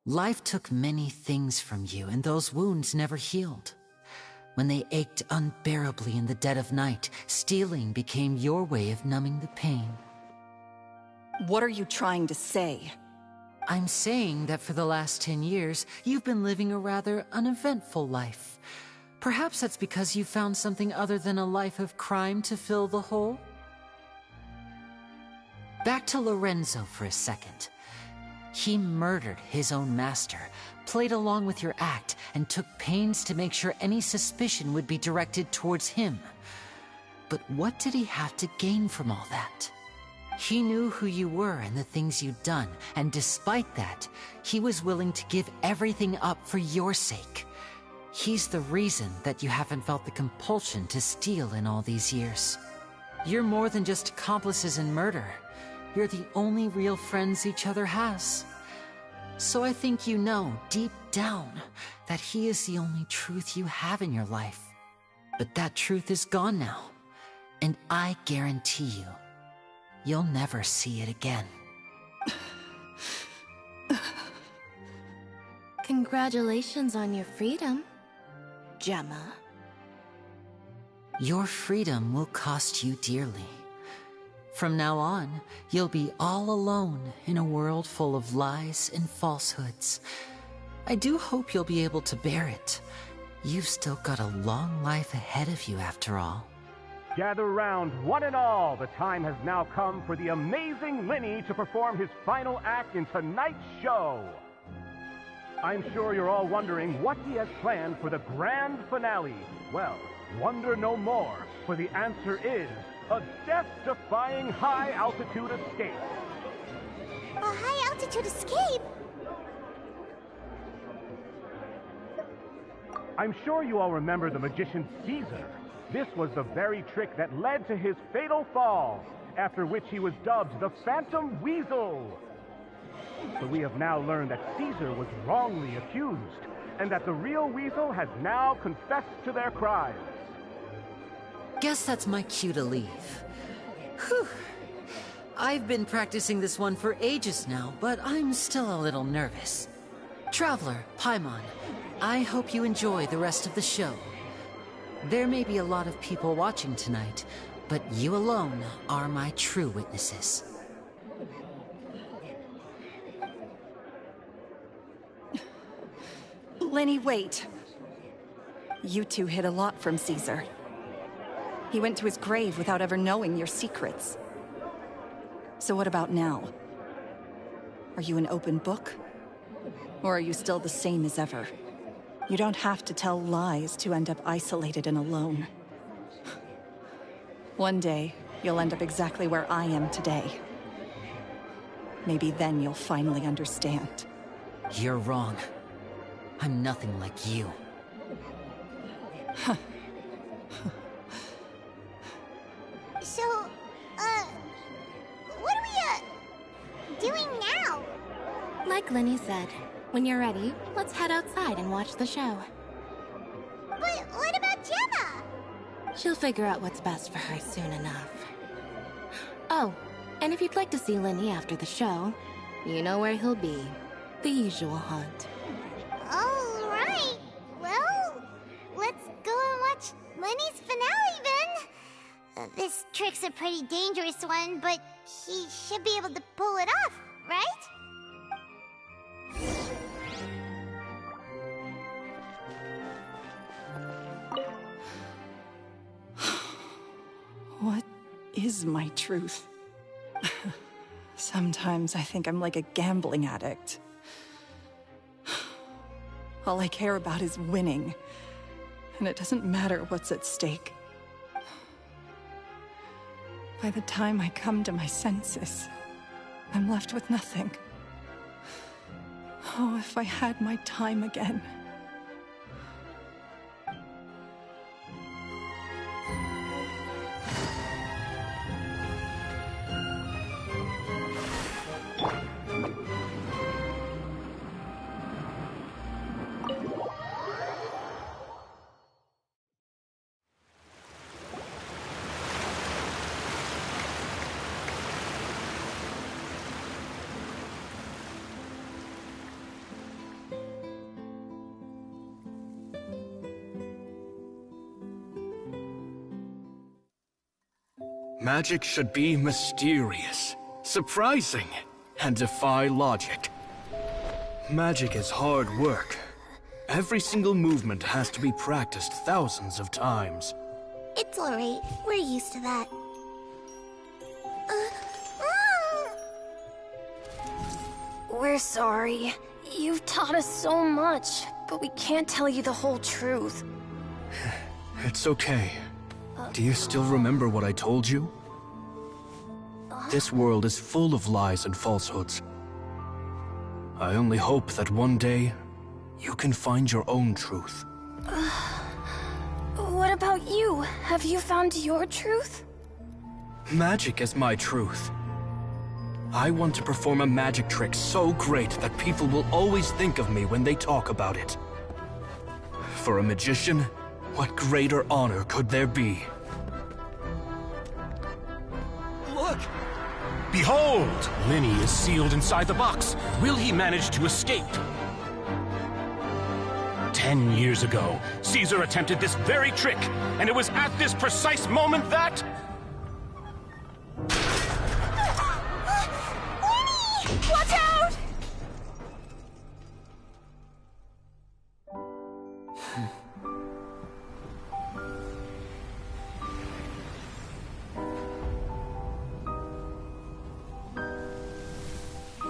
Life took many things from you, and those wounds never healed. When they ached unbearably in the dead of night, stealing became your way of numbing the pain. What are you trying to say? I'm saying that for the last 10 years, you've been living a rather uneventful life. Perhaps that's because you found something other than a life of crime to fill the hole? Back to Lorenzo for a second. He murdered his own master, played along with your act, and took pains to make sure any suspicion would be directed towards him. But what did he have to gain from all that? He knew who you were and the things you'd done, and despite that, he was willing to give everything up for your sake. He's the reason that you haven't felt the compulsion to steal in all these years. You're more than just accomplices in murder. You're the only real friends each other has. So I think you know, deep down, that he is the only truth you have in your life. But that truth is gone now, and I guarantee you, you'll never see it again. Congratulations on your freedom, Gemma. Your freedom will cost you dearly. From now on, you'll be all alone in a world full of lies and falsehoods. I do hope you'll be able to bear it. You've still got a long life ahead of you after all. Gather round, one and all. The time has now come for the amazing Lenny to perform his final act in tonight's show. I'm sure you're all wondering what he has planned for the grand finale. Well, wonder no more, for the answer is a death-defying high-altitude escape. A high-altitude escape? I'm sure you all remember the magician Caesar. This was the very trick that led to his fatal fall, after which he was dubbed the Phantom Weasel. But we have now learned that Caesar was wrongly accused, and that the real Weasel has now confessed to their crimes. Guess that's my cue to leave. Whew. I've been practicing this one for ages now, but I'm still a little nervous. Traveler, Paimon, I hope you enjoy the rest of the show. There may be a lot of people watching tonight, but you alone are my true witnesses. Lenny, wait. You two hid a lot from Caesar. He went to his grave without ever knowing your secrets. So what about now? Are you an open book? Or are you still the same as ever? You don't have to tell lies to end up isolated and alone. One day, you'll end up exactly where I am today. Maybe then you'll finally understand. You're wrong. I'm nothing like you. So, what are we, doing now? Like Lenny said, when you're ready, let's head outside and watch the show. But what about Gemma? She'll figure out what's best for her soon enough. Oh, and if you'd like to see Lenny after the show, you know where he'll be. The usual haunt. All right. Well, let's go and watch Lenny's finale then. This trick's a pretty dangerous one, but he should be able to pull it off, right? What is my truth? Sometimes I think I'm like a gambling addict. All I care about is winning. And it doesn't matter what's at stake. By the time I come to my senses, I'm left with nothing. Oh, if I had my time again. Magic should be mysterious, surprising, and defy logic. Magic is hard work. Every single movement has to be practiced thousands of times. It's alright. We're used to that. We're sorry. You've taught us so much, but we can't tell you the whole truth. It's okay. Do you still remember what I told you? This world is full of lies and falsehoods. I only hope that one day, you can find your own truth. What about you? Have you found your truth? Magic is my truth. I want to perform a magic trick so great that people will always think of me when they talk about it. For a magician, what greater honor could there be? Look! Behold! Linny is sealed inside the box. Will he manage to escape? 10 years ago, Caesar attempted this very trick, and it was at this precise moment that... Watch out!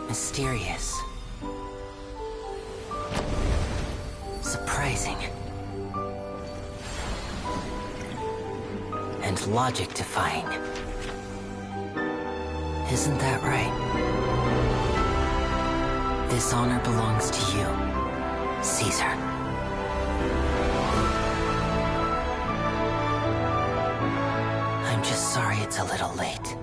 Mysterious. Surprising. And logic-defying. Isn't that right? This honor belongs to you, Caesar. I'm just sorry it's a little late.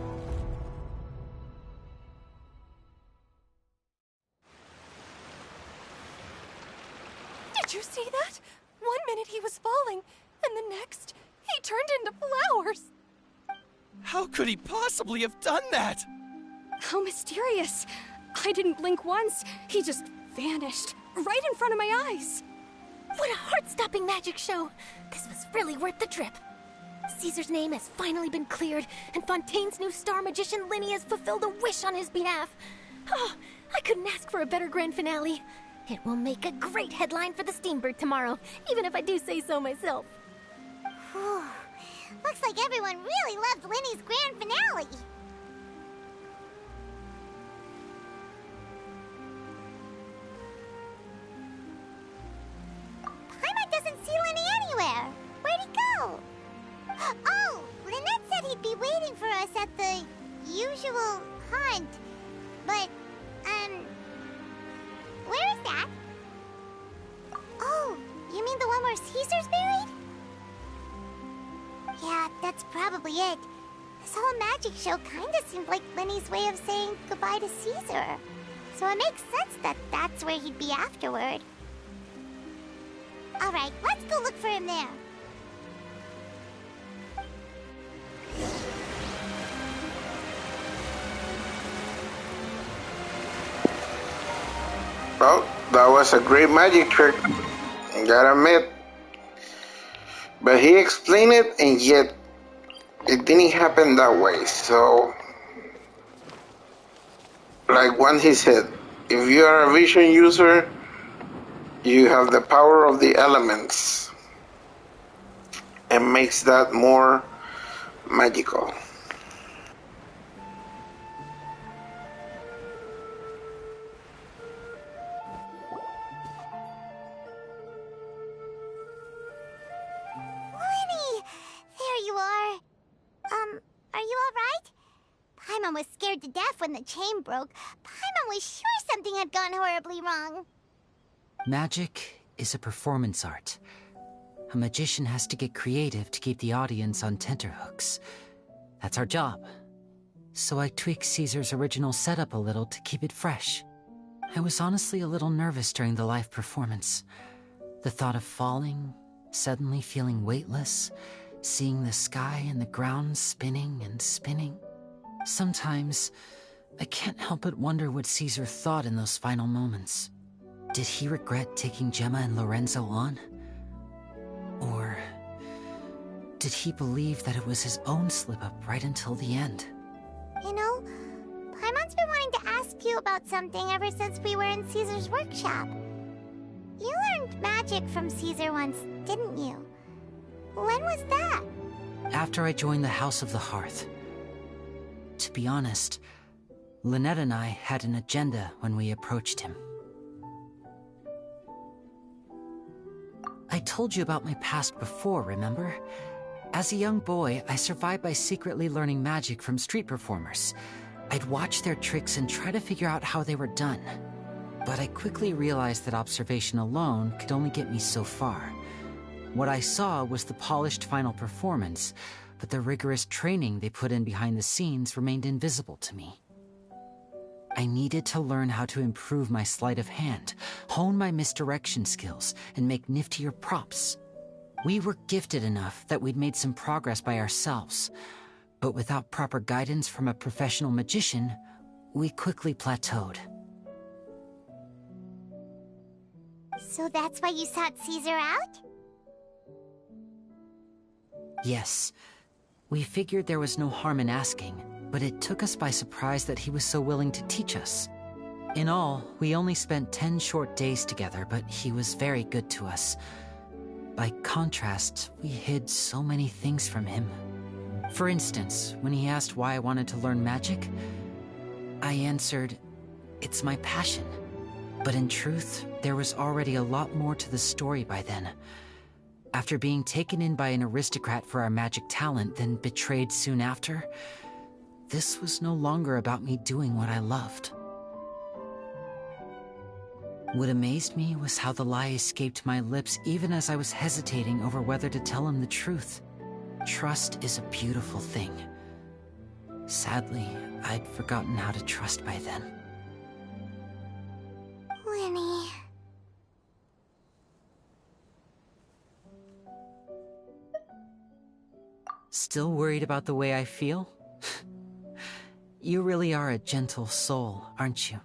Did you see that? 1 minute he was falling, and the next, he turned into flowers. How could he possibly have done that? How mysterious. I didn't blink once. He just vanished, right in front of my eyes. What a heart-stopping magic show! This was really worth the trip. Caesar's name has finally been cleared, and Fontaine's new star magician Linny has fulfilled a wish on his behalf. Oh, I couldn't ask for a better grand finale. It will make a great headline for the Steambird tomorrow, even if I do say so myself. Whew. Looks like everyone really loved Linny's grand finale. Paimon doesn't see Linny anywhere. Where'd he go? Oh, Lynette said he'd be waiting for us at the usual hunt. But, where is that? Oh, you mean the one where Caesar's buried? Yeah, that's probably it. This whole magic show kinda seemed like Linny's way of saying goodbye to Caesar. So it makes sense that that's where he'd be afterward. Alright, let's go look for him there. Well, that was a great magic trick, gotta admit. But he explained it, and yet it didn't happen that way. So, like when he said, if you are a vision user, you have the power of the elements, and makes that more magical. scared to death when the chain broke, Paimon was sure something had gone horribly wrong. Magic is a performance art. A magician has to get creative to keep the audience on tenterhooks. That's our job. So I tweaked Caesar's original setup a little to keep it fresh. I was honestly a little nervous during the live performance. The thought of falling, suddenly feeling weightless, seeing the sky and the ground spinning and spinning. Sometimes, I can't help but wonder what Caesar thought in those final moments. Did he regret taking Gemma and Lorenzo on? Or did he believe that it was his own slip-up right until the end? You know, Paimon's been wanting to ask you about something ever since we were in Caesar's workshop. You learned magic from Caesar once, didn't you? When was that? After I joined the House of the Hearth. To be honest, Lynette and I had an agenda when we approached him. I told you about my past before, remember? As a young boy, I survived by secretly learning magic from street performers. I'd watch their tricks and try to figure out how they were done. But I quickly realized that observation alone could only get me so far. What I saw was the polished final performance, but the rigorous training they put in behind the scenes remained invisible to me. I needed to learn how to improve my sleight of hand, hone my misdirection skills, and make niftier props. We were gifted enough that we'd made some progress by ourselves, but without proper guidance from a professional magician, we quickly plateaued. So that's why you sought Caesar out? Yes. We figured there was no harm in asking, but it took us by surprise that he was so willing to teach us. In all, we only spent 10 short days together, but he was very good to us. By contrast, we hid so many things from him. For instance, when he asked why I wanted to learn magic, I answered, "It's my passion." But in truth, there was already a lot more to the story by then. After being taken in by an aristocrat for our magic talent, then betrayed soon after, this was no longer about me doing what I loved. What amazed me was how the lie escaped my lips even as I was hesitating over whether to tell him the truth. Trust is a beautiful thing. Sadly, I'd forgotten how to trust by then. Winnie. Still worried about the way I feel? You really are a gentle soul, aren't you?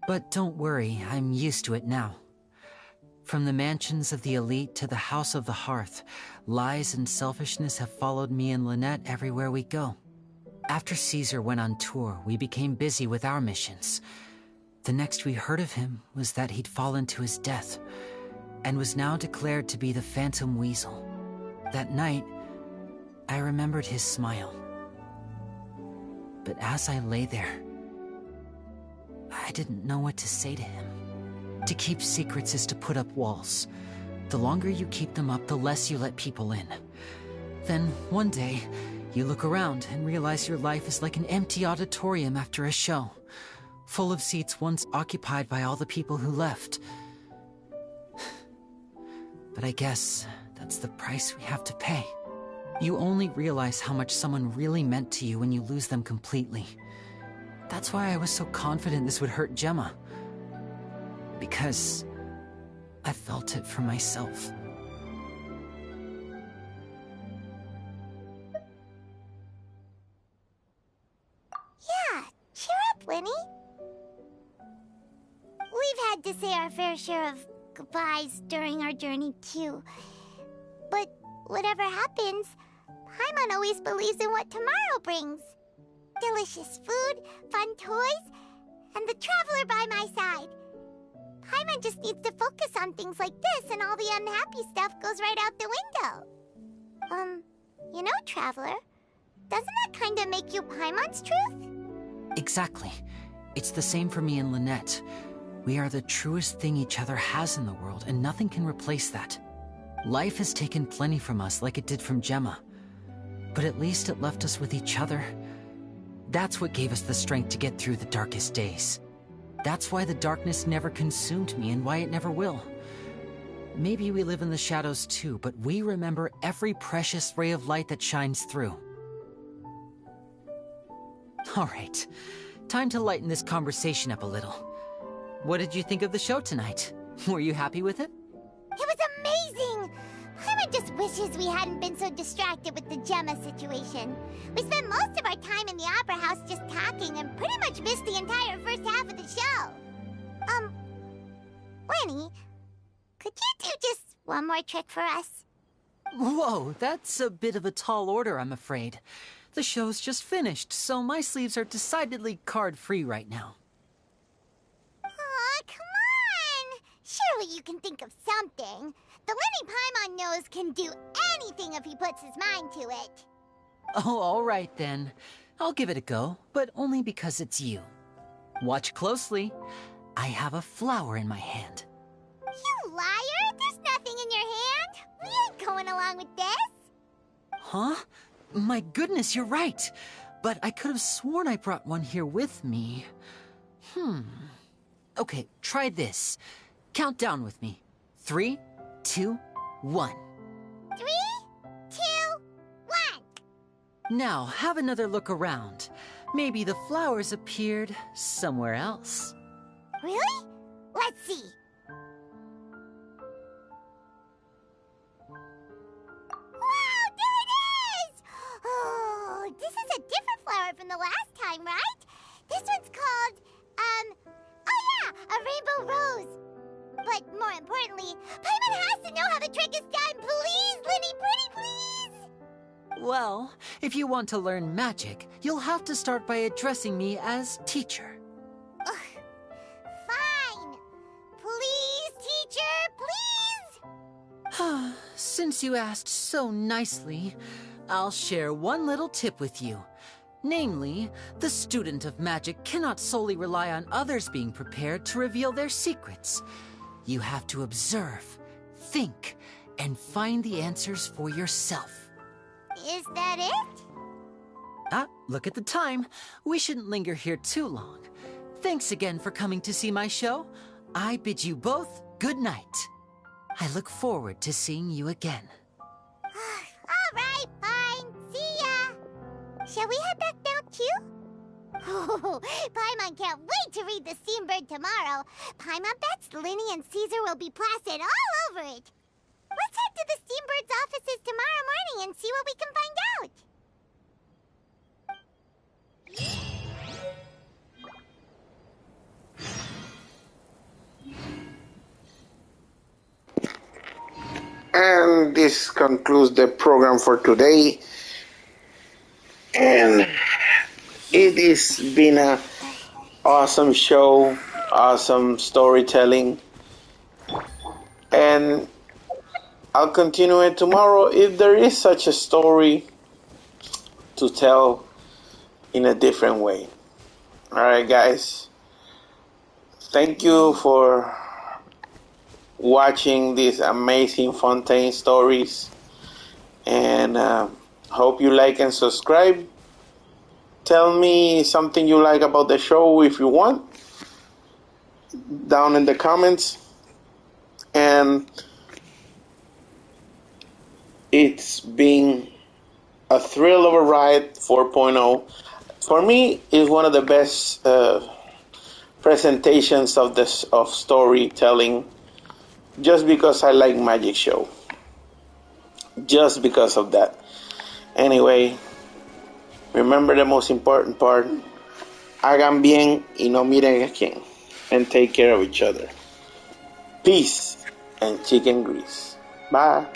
But don't worry, I'm used to it now. From the mansions of the elite to the House of the Hearth, lies and selfishness have followed me and Lynette everywhere we go. After Caesar went on tour, we became busy with our missions. The next we heard of him was that he'd fallen to his death, and was now declared to be the Phantom Weasel. That night, I remembered his smile. But as I lay there, I didn't know what to say to him. To keep secrets is to put up walls. The longer you keep them up, the less you let people in. Then, one day, you look around and realize your life is like an empty auditorium after a show, full of seats once occupied by all the people who left. But I guess that's the price we have to pay. You only realize how much someone really meant to you when you lose them completely. That's why I was so confident this would hurt Gemma. Because I felt it for myself. Yeah, cheer up, Winnie. We've had to say our fair share of goodbyes during our journey, too. But whatever happens, Paimon always believes in what tomorrow brings. Delicious food, fun toys, and the Traveler by my side. Paimon just needs to focus on things like this, and all the unhappy stuff goes right out the window. You know, Traveler, doesn't that kind of make you Paimon's truth? Exactly. It's the same for me and Lynette. We are the truest thing each other has in the world, and nothing can replace that. Life has taken plenty from us, like it did from Gemma. But at least it left us with each other. That's what gave us the strength to get through the darkest days. That's why the darkness never consumed me and why it never will. Maybe we live in the shadows too, but we remember every precious ray of light that shines through. All right, time to lighten this conversation up a little. What did you think of the show tonight? Were you happy with it? It was amazing! Paimon just wishes we hadn't been so distracted with the Gemma situation. We spent most of our time in the Opera House just talking and pretty much missed the entire first half of the show. Winnie, could you do just one more trick for us? Whoa, that's a bit of a tall order, I'm afraid. The show's just finished, so my sleeves are decidedly card-free right now. Aw, come on! Surely you can think of something. The Lenny Paimon knows can do anything if he puts his mind to it. Oh, all right then. I'll give it a go, but only because it's you. Watch closely. I have a flower in my hand. You liar! There's nothing in your hand! We ain't going along with this! Huh? My goodness, you're right. But I could have sworn I brought one here with me. Okay, try this. Count down with me. 3, 2, 1. 3, 2, 1. Now, have another look around. Maybe the flowers appeared somewhere else. Really? Let's see. Wow, there it is! Oh, this is a different flower from the last time, right? This one's called, oh yeah, a rainbow rose. But more importantly, Paimon has to know how the trick is done. Please, Linny, pretty please! Well, if you want to learn magic, you'll have to start by addressing me as teacher. Ugh. Fine. Please, teacher, please! Since you asked so nicely, I'll share one little tip with you. Namely, the student of magic cannot solely rely on others being prepared to reveal their secrets. You have to observe, think, and find the answers for yourself. Is that it? Look at the time. We shouldn't linger here too long. Thanks again for coming to see my show. I bid you both good night. I look forward to seeing you again. All right, fine. See ya. Shall we head back now, too? Oh, Paimon can't wait to read The Steambird tomorrow. Paimon bets Linny and Caesar will be plastered all over it. Let's head to the Steambird's offices tomorrow morning and see what we can find out. And this concludes the program for today. And it has been an awesome show, awesome storytelling. And I'll continue it tomorrow if there is such a story to tell in a different way. Alright, guys. Thank you for watching these amazing Fontaine stories. And hope you like and subscribe. Tell me something you like about the show if you want, down in the comments. And it's been a thrill of a ride. 4.0 for me is one of the best presentations of storytelling, just because I like magic show, just because of that. Anyway, remember the most important part: hagan bien y no miren a quién, and take care of each other. Peace and chicken grease. Bye.